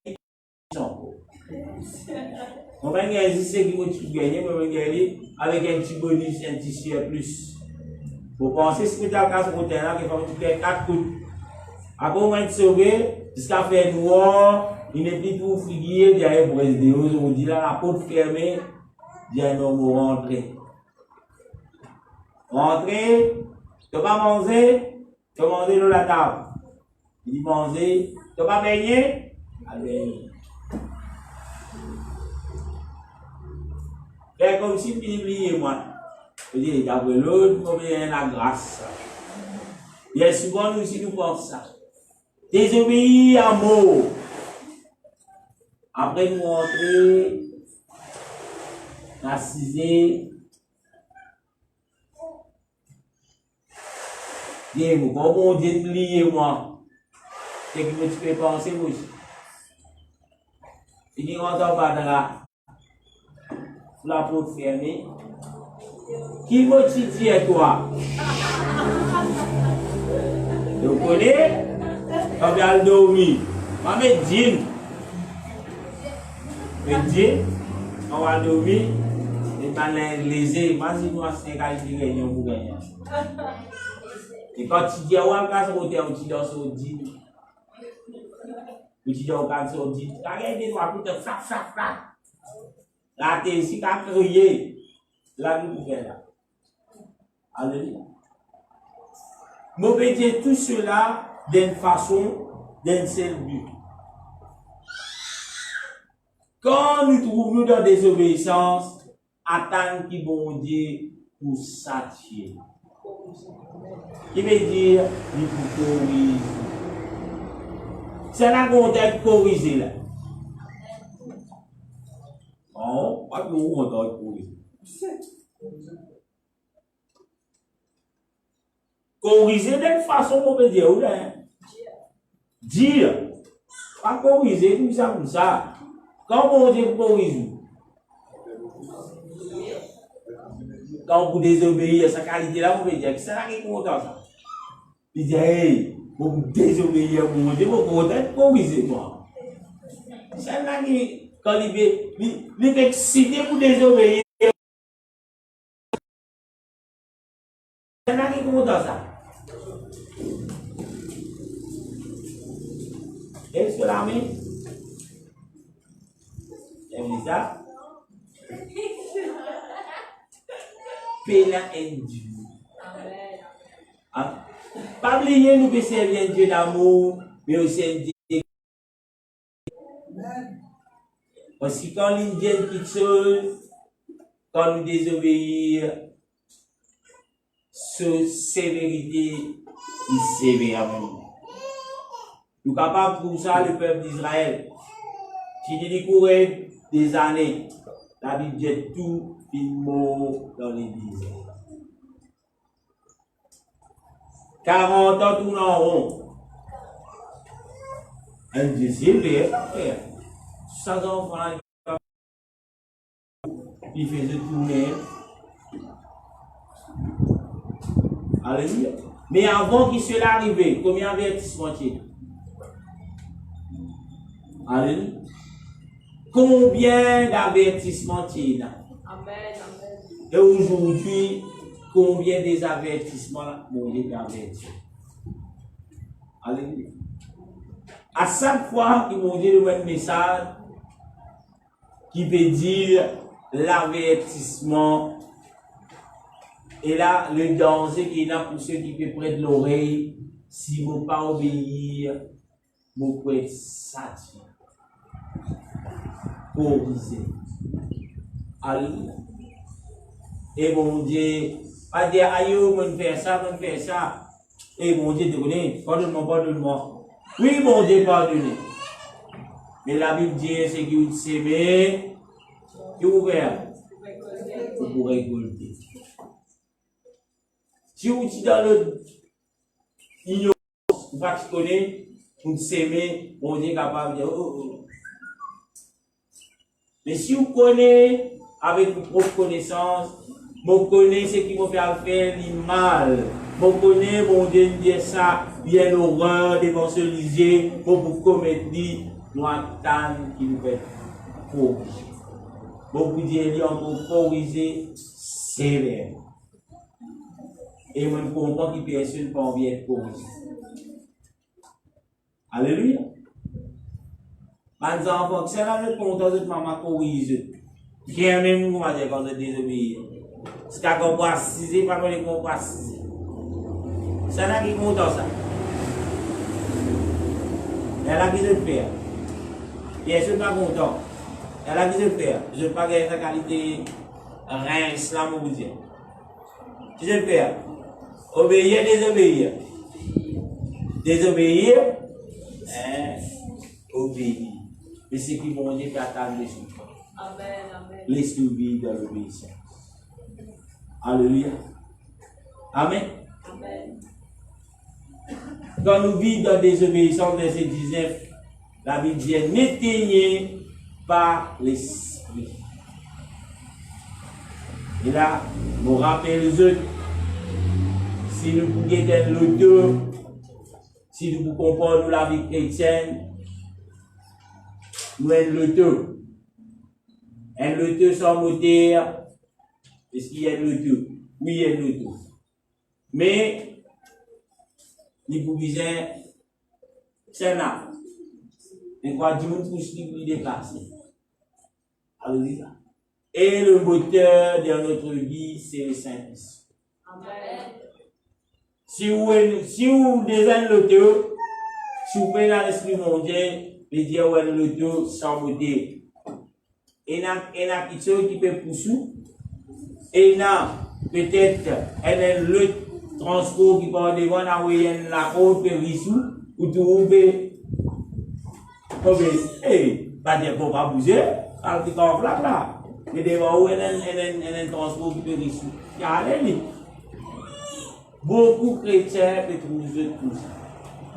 on va gagner, c'est qui me pour gagner, mon gagne, avec un petit bonus, un petit surplus. Vous pensez ce que tu as cassé pour terre là, qui va faire 4 coups. Après, on va être sauvé, jusqu'à faire noir, il n'est plus tout figuier, derrière pour rester aujourd'hui là, la porte fermée, il y a un homme rentré. Rentrez, tu vas manger, tu vas manger dans la table. Il dit manger, tu vas baigner? Allez. Fais comme si tu oubliais moi. Je dis, d'après l'autre, il y a la grâce. Il y a souvent nous aussi nous pensons ça. Désobéir à mot. Après nous rentrer, racisé. Dis-moi, comment Dieu te lie moi? C'est que tu peux penser aussi. Il dit, on t'en va dans la porte fermée. Qui va te dire toi? Vous connaissez? Quand vous allez dormir, on va mettre jean. Le jean, on va dormir. Et pas les imagine-moi 5 de réunion pour gagner. Et quand tu dis, on va faire un hôtel, tu dors sur le jean. Tu dis, on va faire sur le jean. Tu regardes des fois, tout flap, flap, flap. Là, tu es ici, tu as crié. Là, nous pouvons là. Alléluia. Nous obéissons tout cela d'une façon, d'un seul but. Quand nous trouvons dans désobéissance, attendre qui bon Dieu pour satisfaire. Qui veut dire, il faut corriger. C'est là qu'on doit corriger là. Non, pas que nous on doit corriger. Corriger d'une façon, on peut dire, dire. Pas corriger comme ça. Quand on dit corriger, quand vous désobéissez à sa qualité là, vous pouvez dire que c'est là qui est content ça. Il dit, hey, vous désobéissez à mon Dieu, vous pouvez corriger moi. C'est là qui, quand il est excité pour désobéir, c'est là qui est content ça. Est-ce que la main? Aimez ça? Pénal induit. Pas oublier nous que c'est un Dieu d'amour, mais aussi un Dieu. Parce que quand nous disons quelque chose, quand nous désobéissons, ce sévérité, il sévère même. Nous sommes capables pour ça, le peuple d'Israël. Si il découvre des années, la Bible dit tout mort dans l'église. 40 ans tournant en rond. Un Dieu sévère, frère. 100 enfants, il faisait tourner. Alléluia. Mais avant qu'il soit arrivé, combien d'avertissements il y a? Alléluia. Combien d'avertissements il y a? Amen. Et aujourd'hui, combien des avertissements mon Dieu t'a averti? Alléluia. À chaque fois que mon Dieu nous un message qui veut dire l'avertissement, et là, le danger qu'il y a pour ceux qui peuvent prendre l'oreille, si vous ne pas obéir, vous pouvez être satisfait. Corriger. Alléluia. Et mon Dieu, pas dire, aïe, on fait ça, on fait ça. Et mon Dieu, pardonne-moi, pardonne-moi. Oui, mon Dieu, pardonne. Mais la Bible dit, c'est que vous s'aimez, qui est ouvert, vous pourrez récolter. Si vous êtes dans le ignorance, vous ne connaissez pas, vous s'aimez, mon Dieu est capable de dire, oh. Mais si vous connaissez avec vos propres connaissances, vous connaissez ce qui vous fait faire du mal. Vous connaissez, mon Dieu, dire ça, bien l'horreur, d'évangéliser, vous commettre, nous attendons qui nous fait corriger. Beaucoup dire, on peut corriger sévère. Et moi, je comprends que personne ne peut en bien corriger. Alléluia. Mes enfants, c'est là que content de maman corrige. Bien même, vous m'avez dit quand vous désobéir. C'est à qu'on peut assiser, pas qu'on peut assiser. C'est là qui est content ça. Elle a qui se faire. Et elle ne suis pas content. Elle a qui se faire. Je ne veux pas gagner sa qualité rein islam ou dire. Qui se faire. Obéir, désobéir. Désobéir, obéir. Et c'est qui vont dire qu'attendre les souffrances. Amen. Laisse-nous vivre dans l'obéissance. Alléluia. Amen. Amen. Quand nous vivons dans la désobéissance, verset 19, la Bible dit n'éteignez pas l'esprit. Et là, nous rappelons les autres, si nous pouvons être l'auteur, si nous pouvons comprendre la vie chrétienne, nous sommes l'auteur. Un l'auteur sans moteur, est-ce qu'il y a l'auteur? Oui, il y a l'auteur. Mais, les bougisins, c'est là. Et quoi, du monde pour se déplacer. Alléluia. Et le moteur de notre vie, c'est le Saint-Esprit. Amen. Si vous devenez l'auteur, si vous prenez l'esprit mondial, vous dites ouais l'auteur sans moteur. Et il y a quelque chose qui peut pousser. Et il y a peut-être le transport qui part devant la côte peut rissou ou tout peut pas dire qu'on va bouger, alors qu'il en flamme là. Mais devant où il y a un transport qui peut rissou. Il y a allé. Beaucoup de chrétiens le trouvent tout ça.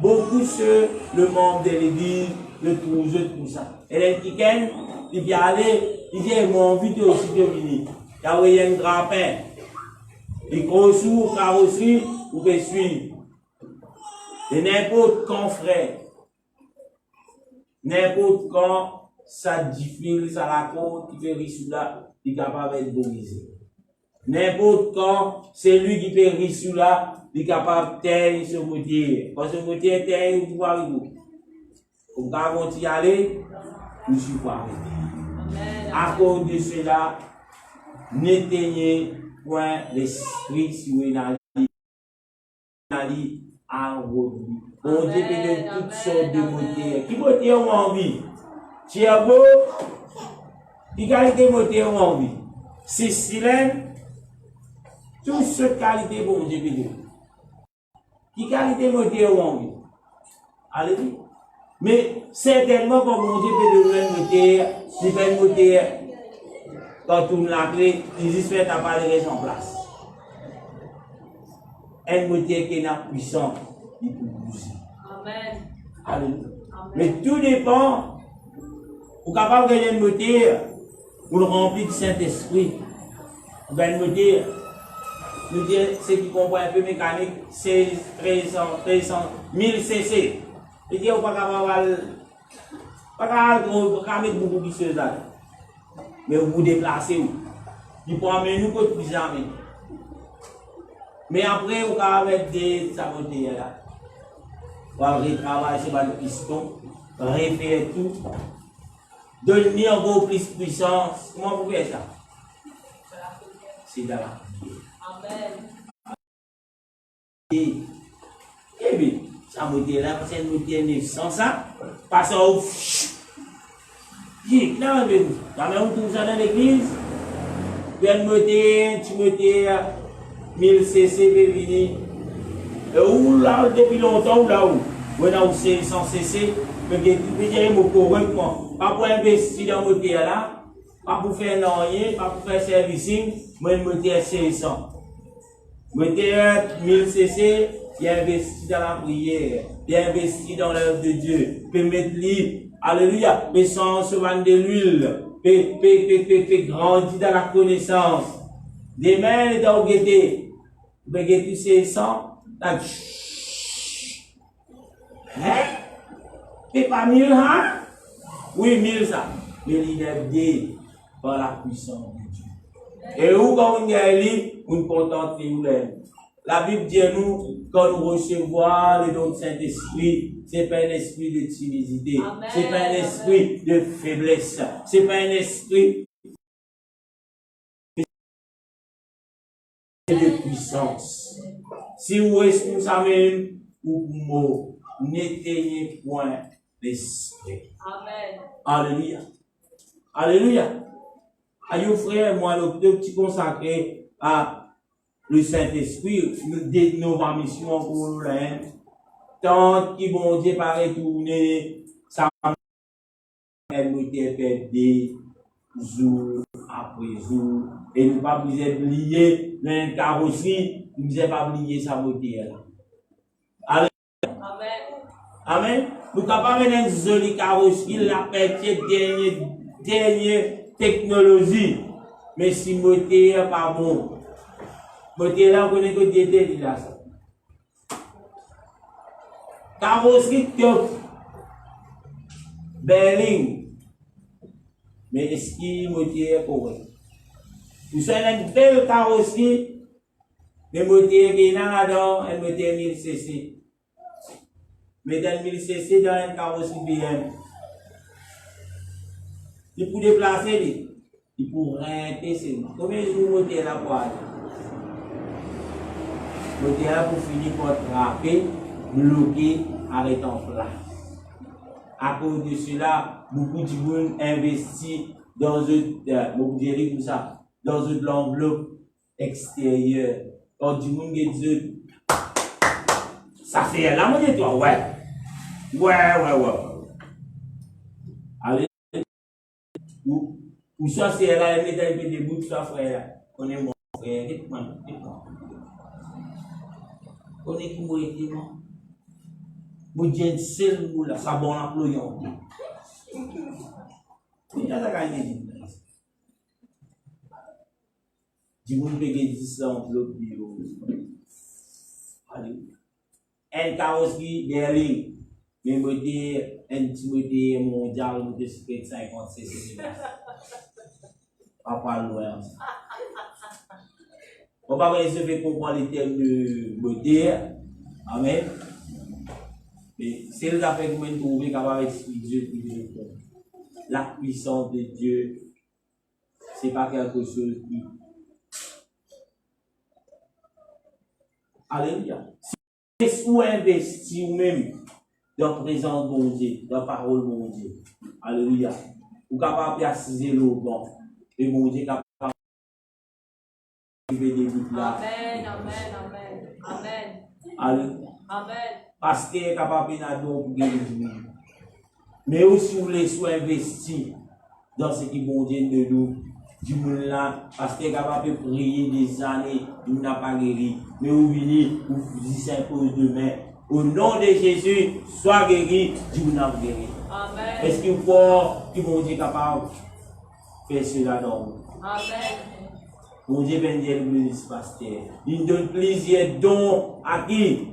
Beaucoup ceux, le membre de l'église, le trouvent tout ça. Et les chicanes, il y a allé, il dit, mon envie de aussi de venir. Il y a un grappin. Les gros sous, carrosserie, vous pouvez suivre. Et n'importe quand, frère, n'importe quand, ça diffuse, ça la compte, qui fait risque là, il est capable d'être brisé. N'importe quand, c'est lui qui fait risque là, il est capable de taire ce côté. Quand ce côté est taire, vous pouvez arriver. Vous pouvez y aller, vous ne suis pas arrivé. À cause de cela, n'éteignez point l'esprit si vous n'allez à aujourd'hui. Bon Dieu peut donner toutes sortes de moteurs. Qui moteur ont envie? Tu es beau? Qui qualité moteur ont envie? 6 cylindres? Toutes ces qualités, bon Dieu peut donner. Qui qualité moteur ont envie? Allez-y. Mais certainement, comme mon Dieu peut donner un moteur, c'est pas un moteur. Quand on l'a clé, il dit fait à parler en place. Un moteur qui est puissant, il peut bouger. Amen. Alléluia. Mais tout dépend. Vous êtes capable de gagner un moteur, vous le remplissez du Saint-Esprit. Vous gagnez un moteur. Nous disons, ceux qui comprennent un peu mécanique, c'est 1000 cc. Et dire, vous ne pouvez pas mettre beaucoup de choses là. Mais vous vous déplacez. Il faut amener nous que plus jamais. Mais après, vous pouvez mettre des sabotés là. Vous pouvez retravailler sur le piston, refaire tout. Donner encore plus de puissance. Comment vous faites ça? C'est dans la prière. Amen. Et bien, ça moteur là, c'est une moteur 900 ça, passe au là, quand même, on trouve ça dans l'église. Puis un moteur, tu moteur 1000 cc peut venir. Et où là, depuis longtemps, là où? On a 500 cc, mais il y a un courant. Pas pour investir dans le moteur là, pas pour faire rien, pas pour faire servicing, mais le moteur 500. Moteur 1000 cc, il a investi dans la prière, il a investi dans l'œuvre de Dieu, peut mettre libre, alléluia, mais sans se vendre de l'huile, peut grandir dans la connaissance. Demain, il doit guetter, il peut guetter 500, là, hein? C'est pas 1000, hein? Oui, 1000 ça, mais il est aidé par la puissance de Dieu. Et où, quand on est on contente nous la Bible dit à nous, quand nous recevons le don du Saint-Esprit, ce n'est pas un esprit de timidité, ce n'est pas un esprit de faiblesse, ce n'est pas un esprit de puissance. Si vous restez ça même, ou n'éteignez point l'Esprit. Amen. Alléluia. Alléluia. Aïe, frère, moi, le petit consacré à le Saint-Esprit, nous va mission pour l'un. Tant que bon Dieu pas retourné, ça elle nous était perdue jour après jour. Et nous pas besoin oublier le carrosserie, nous ne pas oublier sa beauté. Amen. Amen. Nous capables de une jolie carrosserie, la petite dernière technologie. Mais si beauté n'est pas bon, beauté là, on connaît que Dieu dit là. Carrosserie top, berline. Mais est-ce qu'il moteur est correct? Vous savez, une belle carrosserie, le moteur qui est là-dedans, un moteur 1000 cc. Mais dans 1000 cc, dans une carrosserie BM, il peut déplacer, il peut rentrer. Combien de jours le moteur là pour aller? Le moteur là pour finir par trapper, bloquer, arrêter en place. À cause de cela, beaucoup de gens investissent dans une enveloppe extérieure. Quand du monde dit ça fait la monnaie toi, ouais. Allez, ou soit c'est là, elle met un peu de bout, soit frère, on est mon frère, dites-moi. On est qui m'a été moi. Vous dites, c'est le mot là, ça bon l'employé. Il y a la gagne. Du monde peut gagner 10 ans pour le bureau. Alléluia. Un carrosserie berline, mais me dire un petit moteur mondial, me dire 50 cc. Pas loin. On va pas essayer de comprendre les termes de moteur. Amen. Mais c'est le fait que vous trouvez capable d'expliquer Dieu. La puissance de Dieu, ce n'est pas quelque chose qui. Alléluia. Si vous investissez vous-même dans la présence de Dieu, dans la parole de Dieu, alléluia, vous êtes capable d'assiser le banc. Et mon Dieu est capable de faire des bouts là. Amen, amen, amen, amen. Alléluia. Amen. Parce qu'il est capable de pour gagner du monde. Mais aussi, vous voulez soit investir dans ce qui bon Dieu de nous, du monde là, parce qu'il est capable de prier des années, il n'a pas guéri. Mais vous venez, vous dites s'impose demain. Au nom de Jésus, sois guéri, Dieu vous n'a guéri. Amen. Est-ce qu'il faut que bon Dieu est capable de faire cela dans vous? Amen. Bon Dieu bénit le pasteur. Il donne plusieurs dons à qui?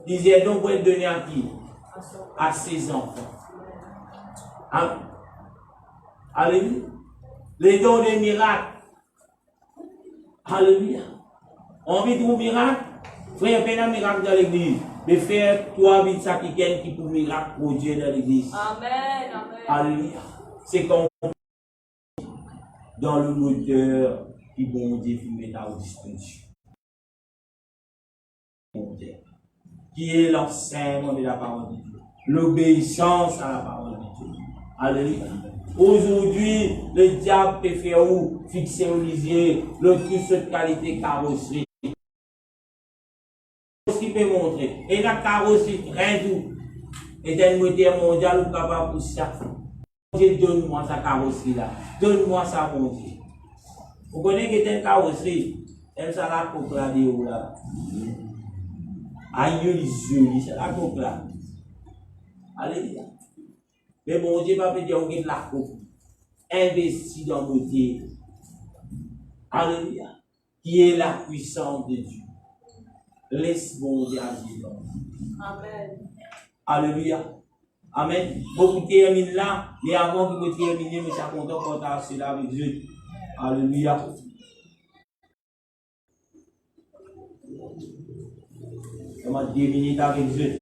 Plusieurs dons pour être donné à qui? À ses enfants. Alléluia. Les dons des miracles. Alléluia. On vit un miracle. Frère, fais un miracle dans l'église. Mais faire toi, vite ça qui pour miracle pour Dieu dans l'église. Amen. Amen. Alléluia. C'est comme dans le moteur qui bon Dieu met à disposition. Qui est l'enseignement de la parole de Dieu. L'obéissance à la parole de Dieu. Alléluia. Aujourd'hui, le diable peut faire où? Fixer au lisier, le tout cette qualité carrosserie. Ce qui peut montrer. Et la carrosserie, rien tout. Et un moteur mondial ou capable pour ça. Dieu, donne-moi sa carrosserie là. Donne-moi ça, mon Dieu. Vous connaissez que c'est une carrosserie. Elle ça la coupe là, là. Aïe, joli, c'est la coupe là. Alléluia. Mais mon Dieu, pas dire que la coupe. Investi dans mon Dieu. Alléluia. Qui est la puissance de Dieu. Laisse mon Dieu agir. Amen. Alléluia. Amen. Beaucoup terminent là, mais avant que vous terminiez, mais ça compte encore à cela avec Dieu. Alléluia. Comment terminer avec Dieu?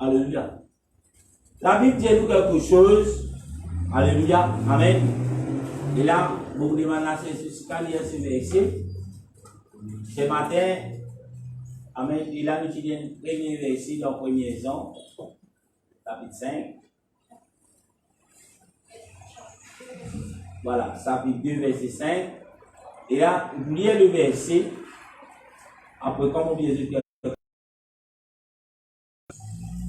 Alléluia. La Bible dit nous quelque chose. Alléluia. Amen. Et là, vous demandez ce verset. Ce matin, Amen. Et là, nous étudions le premier verset dans le premier Jean, chapitre 5. Voilà, chapitre 2, verset 5. Et là, vous lisez le verset. Après, comme on dit,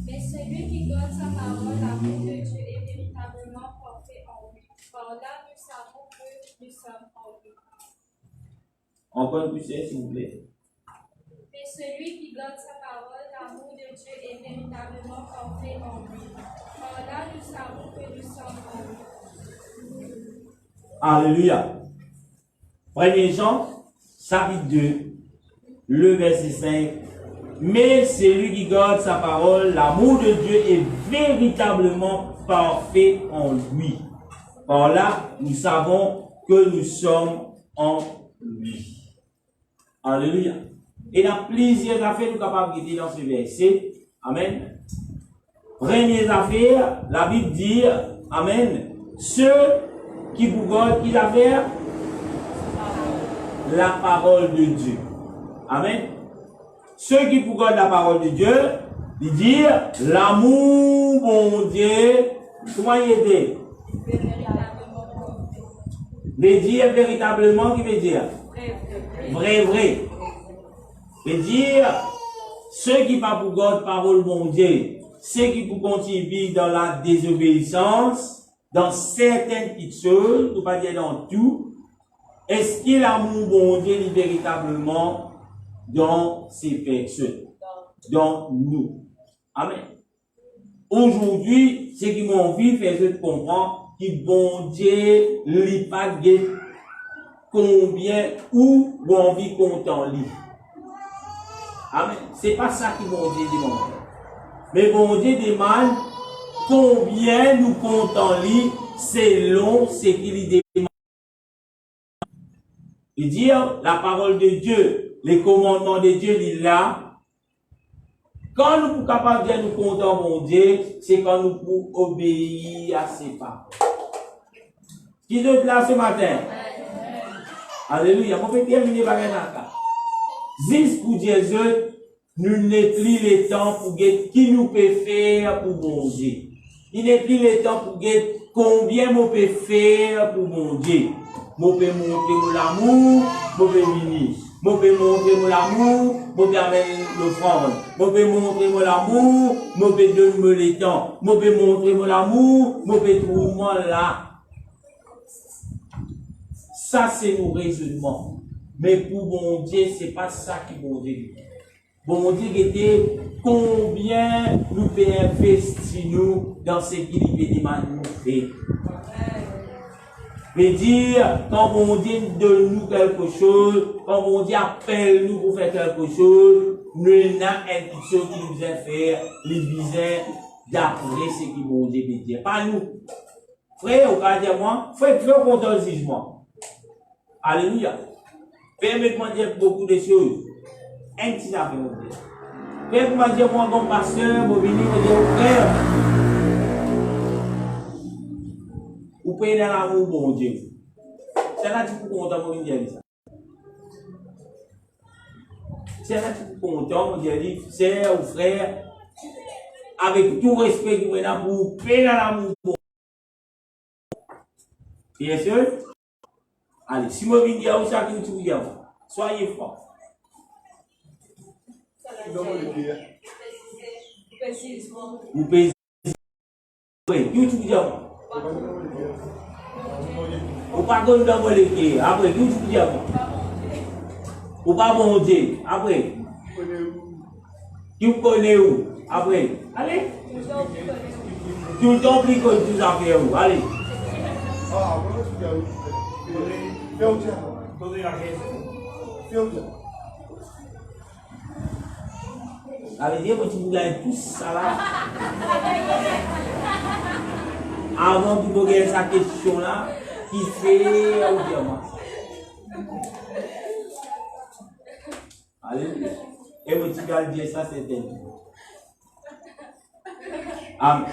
mais celui qui donne sa parole, l'amour de Dieu est véritablement porté en lui. Par là, nous savons que nous sommes en lui. Encore une poussière, s'il vous plaît. Mais celui qui donne sa parole, l'amour de Dieu est véritablement porté en lui. Par là, nous savons que nous sommes en lui. Alléluia. 1er Jean, chapitre 2, le verset 5. Mais celui qui garde sa parole, l'amour de Dieu est véritablement parfait en lui. Par là, nous savons que nous sommes en lui. Alléluia. Et il y a plusieurs affaires que nous sommes capables de dire dans ce verset. Amen. Première affaire, la Bible dit, Amen, ceux qui vous gardent, qui affaire la parole de Dieu. Amen. Ceux qui vous gardent la parole de Dieu, ils disent l'amour, mon Dieu, comment il était? Mais dire véritablement, qui veut dire? Vrai, vrai. Mais dire, ceux qui pas pour garder parole, mon Dieu, ceux qui pour continuer dans la désobéissance, dans certaines petites choses, nous pas dire dans tout, est-ce que l'amour, mon Dieu, est véritablement dans ces personnes, dans nous? Amen. Aujourd'hui, ce qui m'ont envie de faire, je comprends que bon Dieu, n'est pas combien ou bon vie content lui. Amen. C'est pas ça que bon Dieu demande. Mais bon Dieu demande combien nous comptons lui selon ce qu'il demande. Il dit la parole de Dieu, les commandements de Dieu, il est là. Quand nous sommes capables de nous compter mon Dieu, c'est quand nous pouvons obéir à ses paroles. Qui est là ce matin? Alléluia. Je vais terminer par un cas. Juste pour dire, nous n'est plus le temps pour dire qui nous peut faire pour mon Dieu. Il n'est plus le temps pour dire combien nous peut faire pour mon Dieu. Je peux montrer mon amour, je peux venir. Je peux montrer mon amour, je peux amener l'offrande. Je peux montrer mon amour, je peux donner le temps. Je peux montrer mon amour, je peux trouver moi là. Ça, c'est nos raisonnements. Mais pour mon Dieu, ce n'est pas ça qui mon Dieu dit. Bon Dieu était combien nous peut investir nous dans ce qu'il nous fait. Mais dire, quand mon Dieu donne nous quelque chose, quand mon Dieu appelle nous pour faire quelque chose, nous avons une chose qui nous a fait, les visins d'après ce que mon Dieu veut dire. Pas nous. Frère, au cas de moi, frère, très content du jugement. Alléluia. Permettez-moi de dire beaucoup de choses. Un petit affaire, mon Dieu. Permettez-moi de dire, moi, comme pasteur, vous venez me dire, frère, vous pouvez dans l'amour, mon Dieu. C'est là que tu peux content, mon Dieu. C'est là que tu peux content, mon Dieu. Sœur ou frère, avec tout respect que vous avez pour vous payer dans l'amour. Bien sûr. Allez, si vous venez dire ça, que vous dire, soyez fort. Vous payez. Oui, vous dire. Vous pas comme dans le quai. Après, vous dire. Vous pas bon Dieu. Après. Vous connaissez où? Après. Allez. Tout le temps, plus que tout à fait où? Allez. Allez, dire que tu voulais tout ça là. Avant de poser sa question là, qui fait ou bien moi? Allez, et moi tu vas dire ça c'est elle. Amen.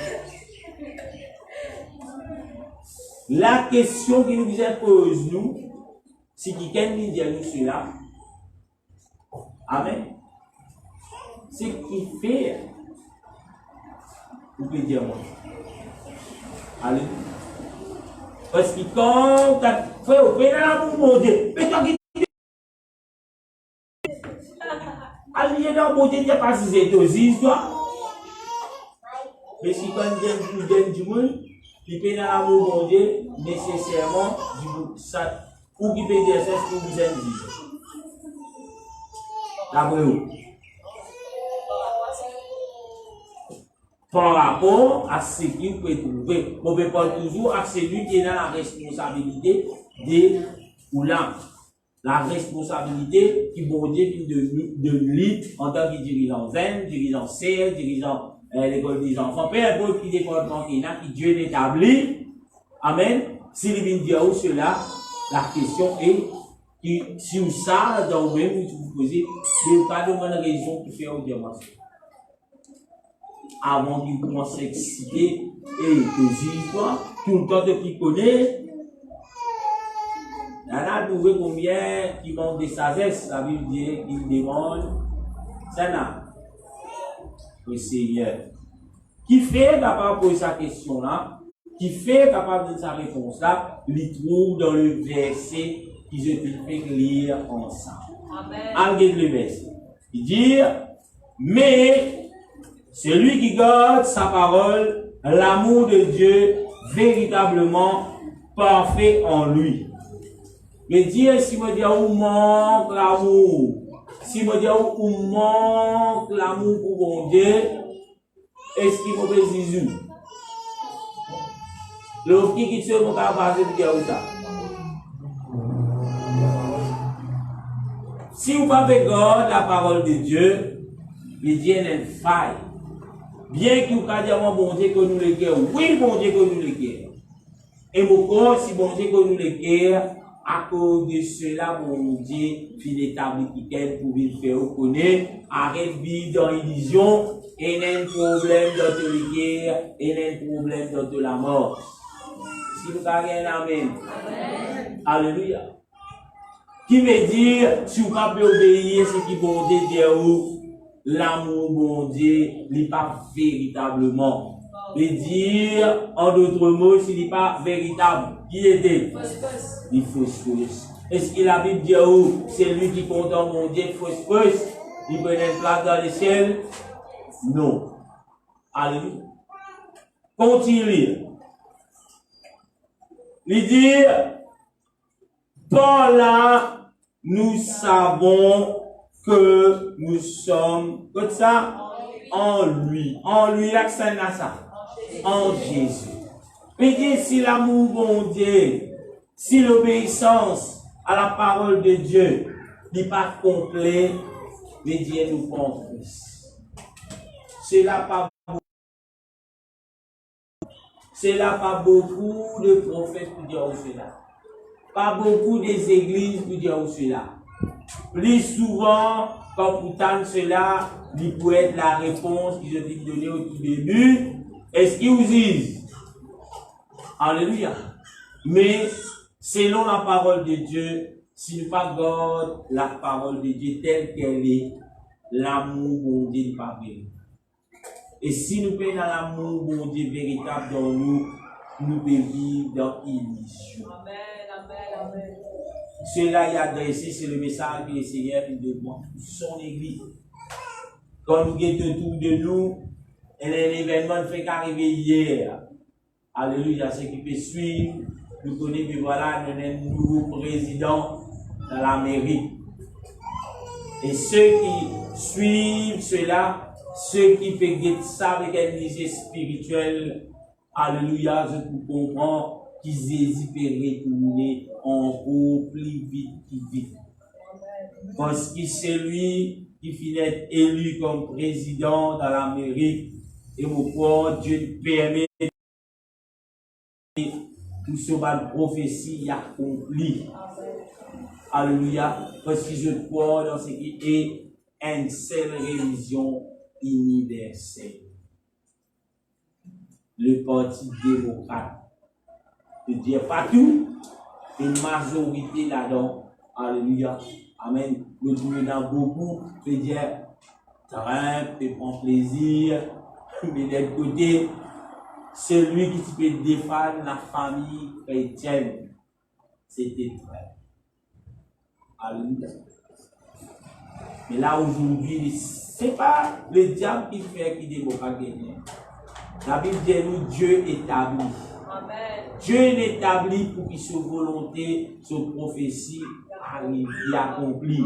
La question qui nous impose, nous, si quelqu'un nous dit nous cela, amen, c'est qui fait, vous pouvez dire moi. Allez. Parce que quand tu as fait au pénal, mon Dieu, mais toi qui allez dans mon Dieu, tu n'as pas si c'est aux histoires. Mais si quand tu donnes du monde, tu peux dans l'amour, mon Dieu, nécessairement, ça, ou qui peut dire ça, ce que vous avez dit. D'après vous. Par rapport à ce qu'il peut trouver. On ne peut pas toujours à celui qui est dans la responsabilité des oulams. La responsabilité qui bon Dieu de lui en tant que dirigeant zen, dirigeant CL, dirigeant l'école des enfants, peu importe qui département qu'il y a, qui Dieu l'établit. Amen. S'il vient dire où cela, la question est, si vous ça, dans vous-même, vous posez, il n'y a pas de bonne raison qui fait au diamant. Avant qu'il commence à exciter et que histoires, tout le temps de qui connaît. Il y en a trouvé combien qui manquent de sagesse, la Bible dit qu'il demande. Ça n'a. Le Seigneur. Qui fait capable de poser sa question là, qui fait capable de sa réponse là, il trouve dans le verset qui je te fais lire ensemble. Amen. Regarde le verset. Il dit, mais celui qui garde sa parole, l'amour de Dieu véritablement parfait en lui. Mais dire si me dit où manque l'amour, si me dit où manque l'amour pour mon Dieu, est-ce qu'il me fait zizou? Le qui se mon capable de dire ça. Si vous n'avez pas la parole de Dieu, il Dieu n'est faille. Bien que vous ayez dit bon Dieu que nous le guère, oui, bon Dieu que nous le guère. Et mon corps, si bon Dieu que nous le guère, à cause de cela, mon Dieu, il établit qu'il pour le faire connaître, arrête de vivre dans l'illusion, et il y a un problème dans la guerre, et il y a un problème dans la mort. Si vous avez un amen. Alléluia. Qui veut dire, si vous ne pouvez pas obéir, c'est qui bon Dieu dit, l'amour, bon Dieu, n'est pas véritablement. Et dire, en d'autres mots, s'il n'est pas véritable, qui était? Il faut Est-ce que la Bible dit, c'est lui qui compte en mon Dieu, fausse, il peut être place dans le ciel? Non. Alléluia. Continue. Il dit, par là, nous savons que nous sommes, comme ça, en lui. En lui, l'accent à ça. En Jésus. Mais dit, si l'amour, bon Dieu, si l'obéissance à la parole de Dieu n'est pas complet, mais Dieu nous confesse. C'est là pas beaucoup de prophètes pour dire cela. Pas beaucoup des églises pour dire cela. Plus souvent, quand vous tentez cela, il peut être la réponse que je t'ai donnée au tout début. Est-ce qu'ils vous disent? Alléluia. Mais, selon la parole de Dieu, si nous pas garde la parole de Dieu telle qu'elle est, l'amour, bon Dieu, n'est pas véritable. Et si nous payons dans l'amour, bon Dieu, véritable dans nous, nous pouvons vivre dans l'illusion. Amen, amen, amen. Cela est adressé, c'est le message que le Seigneur nous demande pour son Église. Quand nous sommes autour de nous, et l'événement ne fait qu'arriver hier. Alléluia, ce qui peut suivre, nous connaissons que voilà, nous avons un nouveau président dans la mairie. Et ceux qui suivent cela, ceux qui peuvent ça avec un lycée spirituel, alléluia, je vous comprends, qu'ils hésitent à retourner encore plus vite. Parce que c'est lui qui finit être élu comme président dans la mairie. Et mon corps, Dieu permet tout ce que prophétie accompli. Alléluia. Parce que je crois dans ce qui est une seule religion universelle. le Parti démocrate. Je dis pas tout, une majorité là-dedans. Alléluia. Amen. Nous trouvons beaucoup, je dis, Trump, il prend plaisir, mais d'un côté, celui qui peut défendre la famille chrétienne, c'était Trump. Alléluia. Mais là aujourd'hui, c'est pas le diable qui fait qui démocrate gagner. La Bible dit nous, Dieu établit. Amen. Dieu l'établit pour qu'il soit volonté, soit prophétie arrive et accomplie.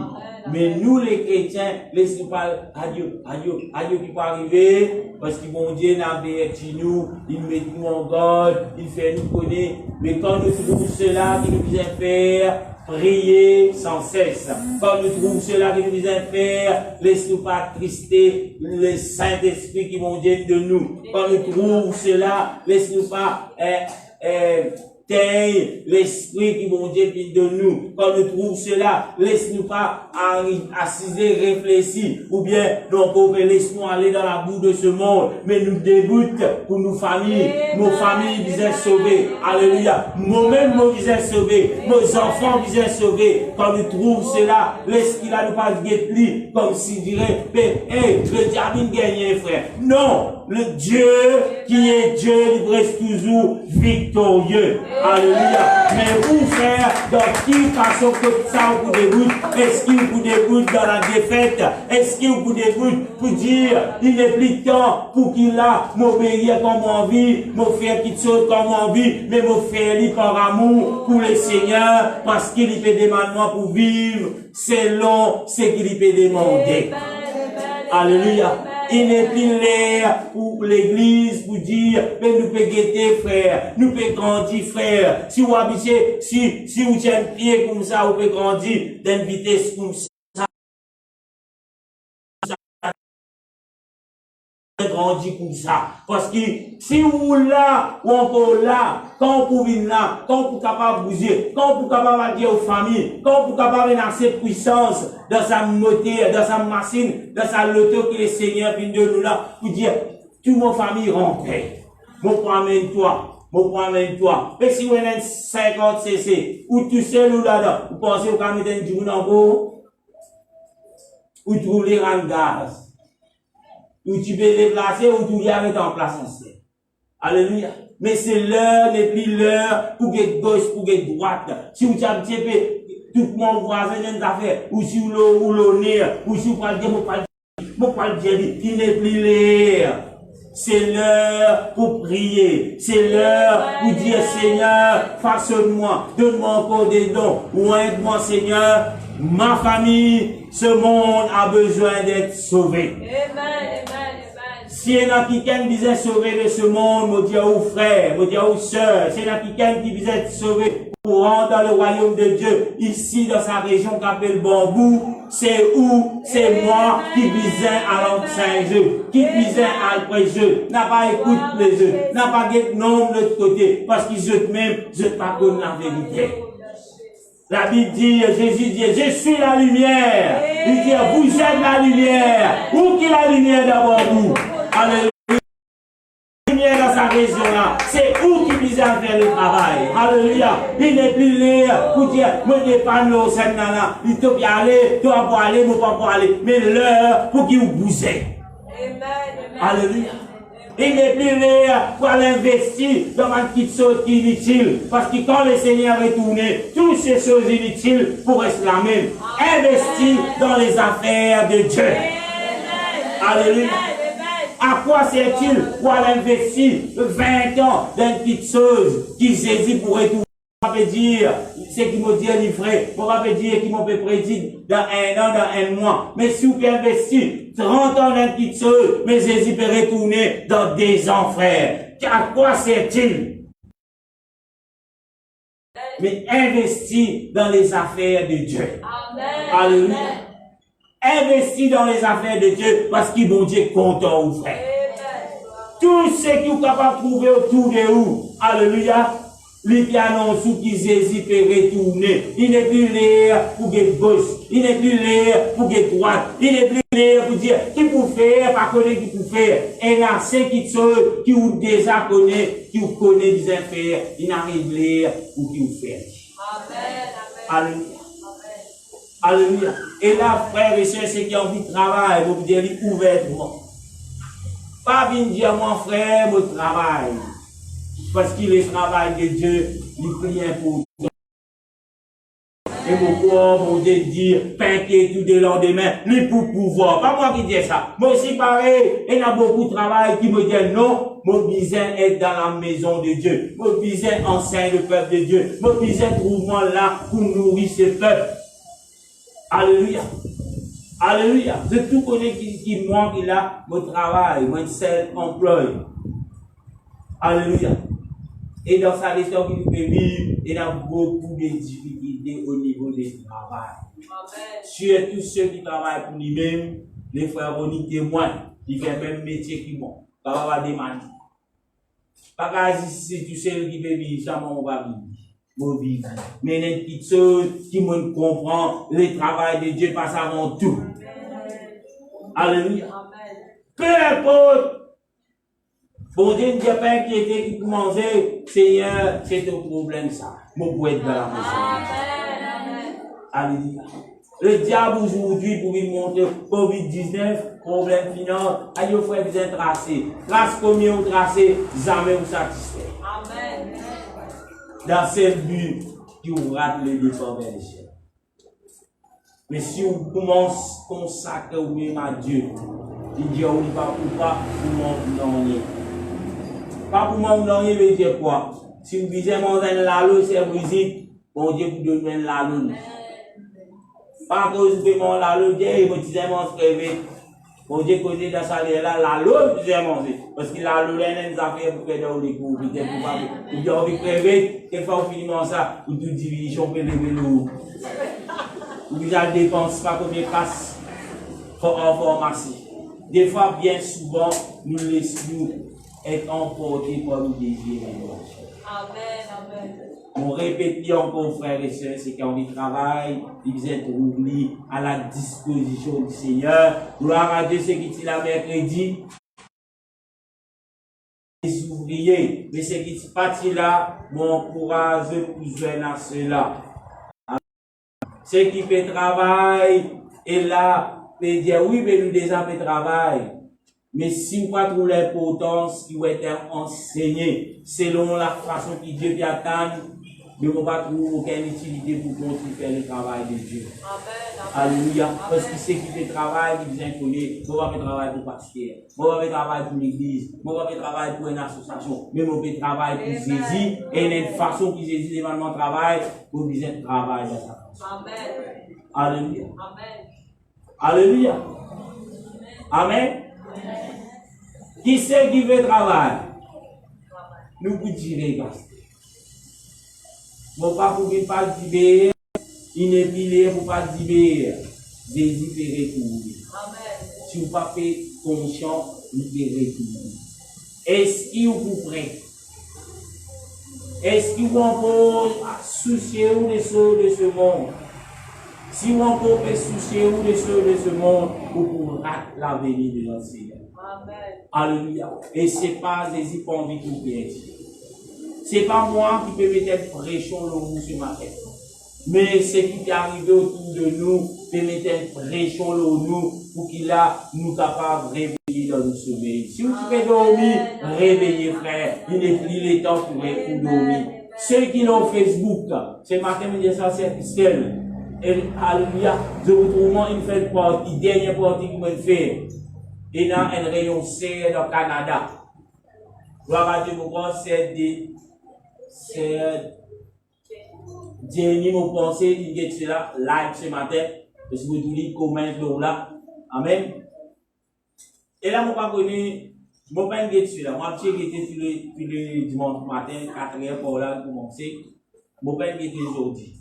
Mais nous les chrétiens, laissez pas adieu qui peut arriver, parce que mon Dieu n'a averti nous, il met nous en garde, il fait nous connaître. Mais quand nous trouvons cela qui nous vient faire, prier sans cesse. Quand nous trouvons cela qui nous vient faire, laisse-nous pas trister le Saint-Esprit qui m'ont dit de nous. Quand nous trouvons cela, laisse-nous pas teindre l'esprit qui m'ont dit de nous. Quand nous trouvons cela, laisse-nous pas assiser, réfléchir, ou bien, donc, laisse-nous aller dans la boue de ce monde, mais nous déboute pour nos familles disaient sauvées. Alléluia. Nous-mêmes, nous disaient sauvés. Nos enfants disaient sauvés. Quand nous trouvons cela, laisse qu'il a nous pas guetli, comme s'il dirait, le diable gagné, frère. Non, le Dieu qui est Dieu, il reste toujours victorieux. Alléluia. Mais vous, frère, dans quelle façon que ça vous dégoûte? Est-ce qu'il vous dégoûte dans la défaite? Est-ce qu'il vous dégoûte pour dire, il n'est plus temps pour qu'il a m'obéir comme envie, me faire qu'il saute comme envie, mais me faire lui par amour pour le Seigneur, parce qu'il y peut demander pour vivre selon ce qu'il peut demander. Alléluia. Il n'est plus l'air pour l'église pour dire, mais nous pouvons guetter, frère. Nous pouvons grandir, frère. Si vous habitez, si vous tenez un pied comme ça, vous pouvez grandir d'une vitesse comme ça. Grandir comme ça. Parce que si vous là, ou encore là, quand vous venez là, quand vous êtes capable de bouger, quand vous êtes capable de dire aux familles, quand vous êtes capable de lancer puissance dans sa moteur, dans sa machine, dans sa loto que le Seigneur vient de nous là, pour dire, toute mon famille rentre. Mon promène toi. Et si vous avez 50 cc, ou tout seul ou là-dedans, vous pensez que vous avez mettre un jour dans vos, ou trouver un gaz. Ou tu peux déplacer, ou tu viens mettre en place ensemble. Alléluia. Mais c'est l'heure, n'est plus l'heure, pour que gauche, pour que droite. Si vous avez un petit peu, tout le monde voisin d'une affaire, ou si vous l'honneur, ou si vous parlez de mon il n'est plus l'heure. C'est l'heure pour prier. C'est l'heure pour dire, Seigneur, façonne-moi, donne-moi encore des dons, ou aide-moi, Seigneur. Ma famille, ce monde a besoin d'être sauvé. Si il y a quelqu'un qui disait sauver de ce monde, me dire aux frères, me dire aux sœurs, si il y a quelqu'un qui disait être sauvé pour rentrer dans le royaume de Dieu, ici dans sa région qu'appelle Bambou, c'est où? C'est moi qui visais à l'homme Saint-Jeu, qui visais à l'prêcheur, n'a pas écouté les jeux, n'a pas guetté non de l'autre côté, parce qu'ils eux même, je pas connais la vérité. La Bible dit, Jésus dit, je suis la lumière. Il dit, vous êtes la lumière. Où qui est la lumière d'abord vous? Alléluia. La lumière dans sa région là, c'est où qui vise à faire le travail. Alléluia. Il n'est plus l'air pour dire, me dépanne au Seigneur là. Il doit y aller, doit pas aller, ne pas aller. Mais l'heure pour qu'il vous bousez. Alléluia. Il n'est plus l'air pour aller investir dans une petite chose inutile. Parce que quand le Seigneur est tourné, toutes ces choses inutiles pourraient se la même. Investir dans les affaires de Dieu. Alléluia. À quoi sert-il pour aller investir 20 ans dans une petite chose qui Jésus pourrait tout? On peut dire, c'est qui m'a dit livré, on peut dire qui m'a prédire dans un an, dans un mois. Mais si vous pouvez investir 30 ans dans une petite chose, mais Jésus peut retourner dans des ans, frère. À quoi sert-il? Mais investir dans les affaires de Dieu. Amen. Alléluia. Investir dans les affaires de Dieu parce qu'il bon Dieu est content, frère. Tout ce qui est capable de trouver autour de vous. Alléluia. Lui annonce qu'il Jésus peut retourner. Il n'est plus l'air pour que gauche. Il n'est plus l'air pour que droite. Il n'est plus l'air pour dire qui pour faire, pas connaître qui pour faire. Et là, c'est qui chose qui vous déjà connaît, qui vous connaît bien faire. Il n'arrive l'air pour qui vous faire. Amen. Alléluia. Alléluia. Et là, frères et sœurs, ceux qui ont envie de travailler, vous dire ouvertement. Pas venir dire, mon frère, mon travail. Parce qu'il est le travail de Dieu, il prie important. Et mon corps, mon Dieu dire, pinquer tout de lendemain, lui pour pouvoir. Pas moi qui dis ça. Moi aussi pareil, il y a beaucoup de travail qui me dit non, mon besoin est dans la maison de Dieu. Mon besoin enseigne le peuple de Dieu. Mon besoin trouve-moi là pour nourrir ce peuple. Alléluia. Alléluia. Je tout connais qui manque là, mon travail, mon seul emploi. Alléluia. Et dans sa lecture qu'il peut vivre, il y a beaucoup de difficultés au niveau du travail. Surtout ceux qui travaillent pour lui-même, les frères Ronnie témoignent, ils font le même métier qu'ils vont. Ça va avoir des manies. Pas qu'à si tu sais qui peut vivre, ça on va vivre. Mais il y a une petite chose qui me comprend, le travail de Dieu passe avant tout. Alléluia. Peu importe. Bon Dieu ne dit pas inquiéter qui peut manger, Seigneur, c'est ton problème ça. Mon poète dans la maison. Alléluia. Le diable aujourd'hui pour lui montrer COVID-19, problème finance, aïe frère vous êtes tracé. Trace combien vous tracez, jamais vous satisfait. Amen. Dans ce but qui vous rate le départ vers les cieux. Mais si vous commencez à consacrer vous-même à Dieu, il dit oui, pas pour mon pas pour moi, non, il veut dire quoi? Si vous visez manger la loi, c'est musique, bon Dieu vous donne la loi. Pas que vous pouvez manger la loi, Dieu vous disait mon frère, bon Dieu connaît dans sa là, la loi, vous disait manger. Parce que la loi, elle a des affaires pour faire des cours, vous dire, vous prévez, qu'il faut finir ça, ou toute division peut lever l'eau. Vous avez dépense pas combien passe en pharmacie. Des fois, bien souvent, nous laissons être emportés par le désir. Amen, amen. On répète encore, frères et sœurs, c'est quand on travaille, ils êtes oubliés à la disposition du Seigneur. Gloire à Dieu, c'est qui dit la mercredi. Les ouvriers, mais c'est qui dit parti là, mon courage pour joindre à cela. Ceux qui fait travail, et là, peut dire oui, mais nous déjà fait travail. Mais si vous trouvez l'importance qui va être enseignée selon la façon que Dieu vient attendre, nous ne va pas trouver aucune utilité pour continuer à faire le travail de Dieu. Amen. Alléluia. Parce que ceux qui fait travail, ils disent connaître, on va faire travail pour pasteur, on va faire travail pour l'église, on va faire travail pour une association, mais on fait travail pour Jésus, et il y a une façon que Jésus éventuellement travaille, pour dire travail dans sa façon. Amen. Alléluia. Amen. Alléluia. Amen. Qui c'est qui veut travailler? Nous vous dirons, mon pas pour ne pas dire, il n'est plus pour pas dire, Jésus peut retourner. Si vous pas fait conscience, il peut retourner. Est-ce qu'il vous prête? Est-ce qu'il vous encore soucier de ce monde? Si vous encore soucier de ce monde, vous pourrez rater l'avenir de notre Seigneur. Alléluia. Et c'est pas Jésus pour envie de vous piéger. C'est pas moi qui peux mettre pression sur vous ce matin. Mais ce qui est arrivé autour de nous peut mettre pression sur nous pour qu'il a nous capable de réveiller dans nos sommeils. Si vous pouvez dormir, réveillez frère. Il n'est plus le temps pour dormir. Ceux qui l'ont Facebook, ce matin, je dis ça, c'est seul. Et alléluia, je vous trouve une fait partie, dernière partie que je fais. Et dans un rayon C dans le Canada. Gloire à Dieu, c'est dernier mot pensé, il est là, live ce matin. Parce que vous dites comment là. Amen. Et là, moi, je connais, je pas là. Moi, je suis le dimanche matin, 4h pour là, commencer. Je pas aujourd'hui.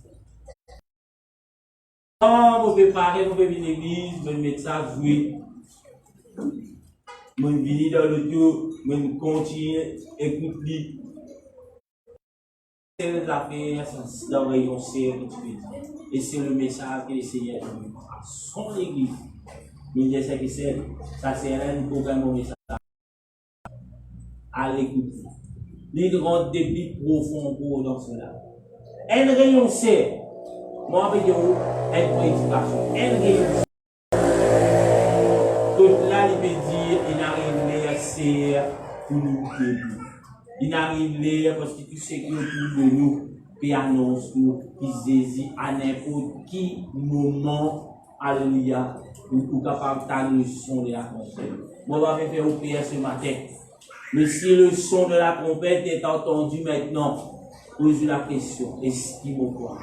Quand je vais parler, je vais venir à l'église, je vais mettre ça, jouer. Je vais venir dans le tour, je vais continuer, écouter. C'est l'affaire dans le rayon C que tu peux dire. Et c'est le message que le Seigneur nous donne. Son église. Nous disons ce que c'est. Ça, c'est un programme au message. À l'écoute. Il rentre des buts profonds pour dans cela. Un rayon C. Moi, avec vous, une prédication. Un rayon C. Tout là, il peut dire, il n'arrive pas à ser pour nous début. Il n'arrive pas parce que tout ce qui est autour de nous, puis annonce nous, qui saisit à n'importe qui moment, alléluia, nous capable de le son de la trompette. Moi, je vais faire au prière ce matin. Mais si le son de la trompette est entendu maintenant, pose la question, est-ce qu'il me croit?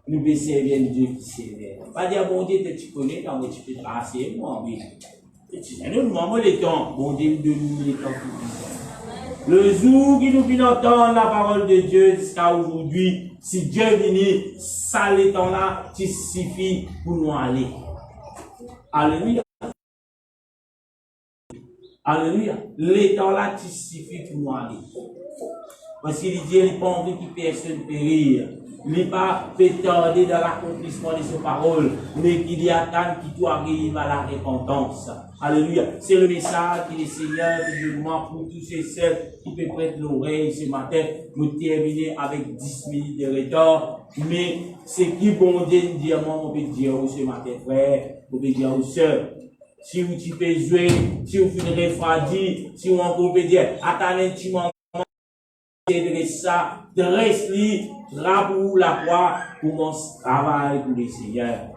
Nous pouvons servir Dieu qui sévère. Pas dire, bon Dieu, tu connais, quand tu peux tracer, moi, oui. Nous demandons le temps, bon Dieu, de nous le temps pour nous. Le jour qui nous vient entendre la parole de Dieu jusqu'à aujourd'hui, si Dieu vient, ça le temps là, tu suffit pour nous aller. Alléluia. Alléluia. Le temps là, tu suffit pour nous aller. Parce qu'il dit, il n'a pas envie que personne périr. Il n'est pas fait tarder dans l'accomplissement de ses paroles, mais qu'il y attend qu'il tout arrive à la repentance. Alléluia. C'est le message que le Seigneur nous demande pour tous ces celles qui peuvent prêter l'oreille ce matin. Nous terminer avec 10 minutes de retard. Mais c'est qui bon Dieu nous dit, moi, on peut dire ce matin, frère, on peut dire aux sœurs. Si vous peux jouer, si vous faites refroidi, si vous en pouvez dire, attendez un petit moment. Ça, dresse-lui, rabou la croix pour mon travail pour le Seigneur.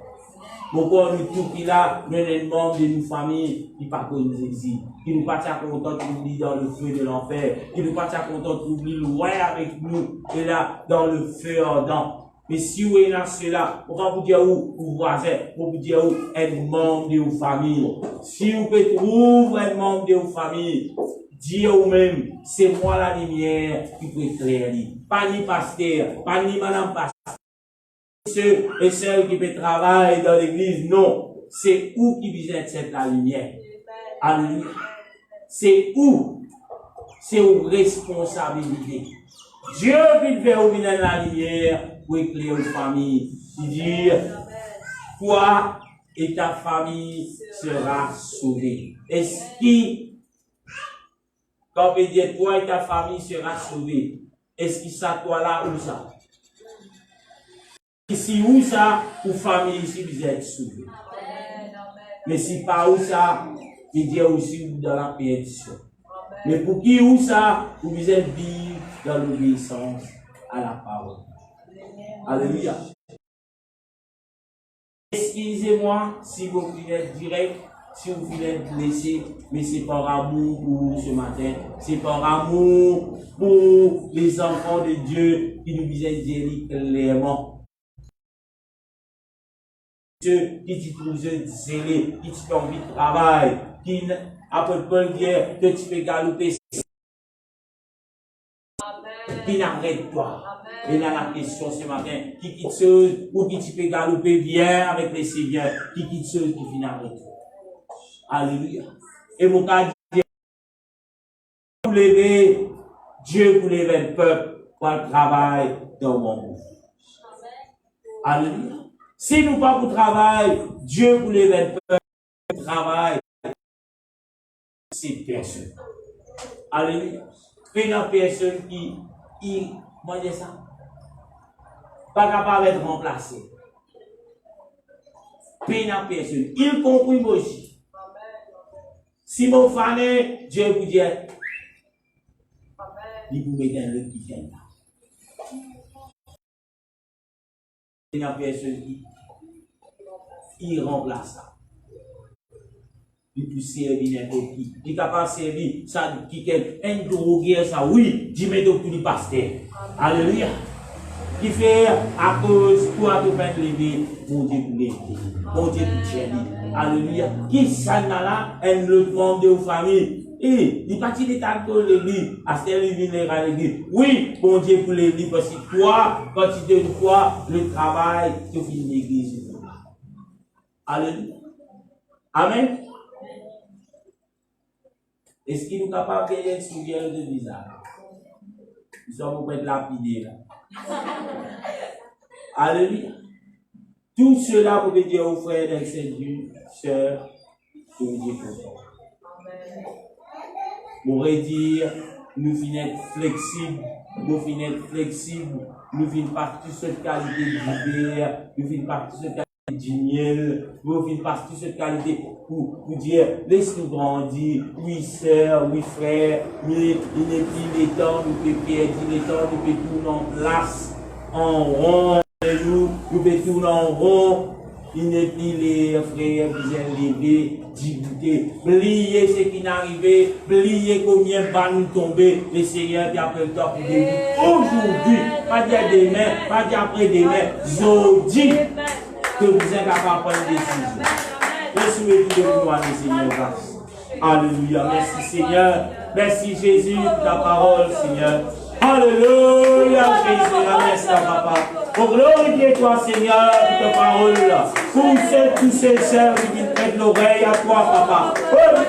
Pourquoi nous tout qui là, nous sommes membres de nos familles qui pas connu Jésus, qui nous pas content de nous dans le feu de l'enfer, qui nous pas content de nous loin avec nous, et là, dans le feu ardent. Mais si vous êtes là, cela, pourquoi vous dire où, vous voisins, pour vous dire où, un membre de vos familles. Si vous pouvez trouver un membre de vos familles, Dieu ou même, c'est moi la lumière qui peut éclairer. Pas ni pasteur, pas ni madame pasteur. Ceux et celles qui peuvent travailler dans l'église, non. C'est où qui vise cette la lumière. Alléluia. C'est où. C'est une responsabilité. Dieu qui fait ouvrir la lumière pour éclairer aux familles. Il dit, toi et ta famille sera sauvée. Est-ce qui quand on peut dire, toi et ta famille sera sauvée. Est-ce que ça, toi là, ou ça? Ici, où ça, ou famille ici, vous êtes sauvés. Mais si pas où ça, il dit aussi dans la perdition. Mais pour qui où ça, vous êtes vivre dans l'obéissance à la parole. Alléluia. Excusez-moi si vous voulez direct. Si vous voulez être blessé, mais c'est par amour pour vous ce matin. C'est par amour pour les enfants de Dieu qui nous disent dire clairement. Ceux qui te trouvent zélés, qui te font envie de travail, qui, après Paul dit que tu peux galoper, qui n'arrête pas. Et là, la question ce matin, qui quitte ceux ou qui tu peux galoper bien avec les Seigneurs, qui quitte ceux qui finissent avec toi. Alléluia. Et mon cas, Dieu vous lève le peuple pour le travail dans mon monde. Alléluia. Si nous pas pour travail, Dieu vous lève le peuple pour le travail. C'est personne. Alléluia. Une personne qui, moi dis ça, pas capable d'être remplacé. Une personne, il compris aussi. Si mon fan Dieu vous dit, il vous met dans le qui vient là. Il y a personne qui remplace ça. Il peut servir n'importe qui. Il est capable de servir ça, qui est un gros guerre, ça, oui, dis-moi donc tout le pasteur. Alléluia. Qui fait à cause, toi, tout faire lever, mon Dieu pour l'aider. Mon Dieu pour t'aider. Alléluia. Qui s'en a là, un autre membre de vos familles. Et, il partit de ta l'église, à ce qu'il vient à l'église. Oui, bon Dieu pour l'église, parce que toi, quand tu donnes toi, le travail, tu finis l'église. Alléluia. Amen. Est-ce qu'il est capable de gagner un souvenir de bizarre? Nous sommes au point de lapider là. Alléluia. Tout cela pour dire aux frères et sœurs, pour dire content. Pour dire, nous finissons flexibles, nous finissons flexibles, nous finissons par toute cette qualité de vie, nous finissons par toute cette qualité de miel, nous finissons par toute cette qualité pour dire, laisse-nous grandir, oui sœur, oui frère, mais il n'est plus les temps, nous pouvons perdre les temps, nous pouvons tourner en place, en rond, nous pouvons tourner en rond. Il n'est plus les frères vous élevés, divulgués, oubliez ce qui n'est arrivé, oubliez combien va nous tomber, le Seigneur qui appelle toi pour dire aujourd'hui, pas dire demain, pas dire après-demain, aujourd'hui, que vous êtes capable de prendre une décision. Laissez-moi tout de nous à le Seigneur grâce. Alléluia, merci Seigneur, merci Jésus pour ta parole Seigneur. Alléluia, Jésus, merci papa. Pour glorifier toi, Seigneur, pour ta parole, pour tous ces sœurs qui prêtent l'oreille à toi, papa. Au nom de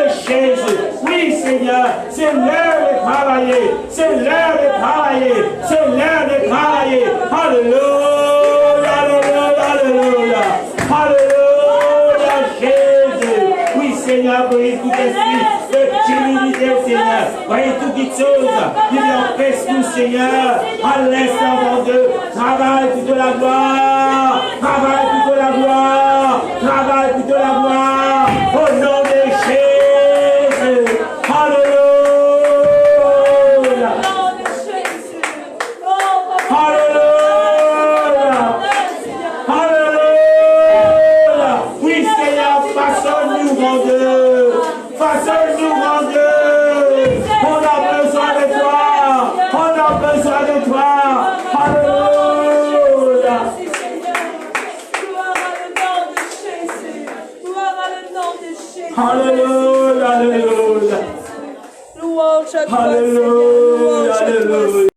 Jésus, oui, Seigneur, c'est l'heure de travailler, c'est l'heure de travailler, c'est l'heure de travailler. Alléluia, alléluia, alléluia, alléluia, Jésus. Oui, Seigneur, pour tout esprit de timidité, Seigneur, voyez toute chose qui empêche nous, Seigneur, à l'instant de travail pour de la gloire, travail pour de la gloire, travail pour de la gloire, au nom de Jésus, alléluia, alléluia, alléluia, oui Seigneur, façonne-nous grandeur, façonne-nous grandeur. On a besoin de toi. On a besoin de toi. Alléluia. Alléluia. Alléluia. Louange à toi, Alléluia. Seigneur. Louange à toi, Alléluia.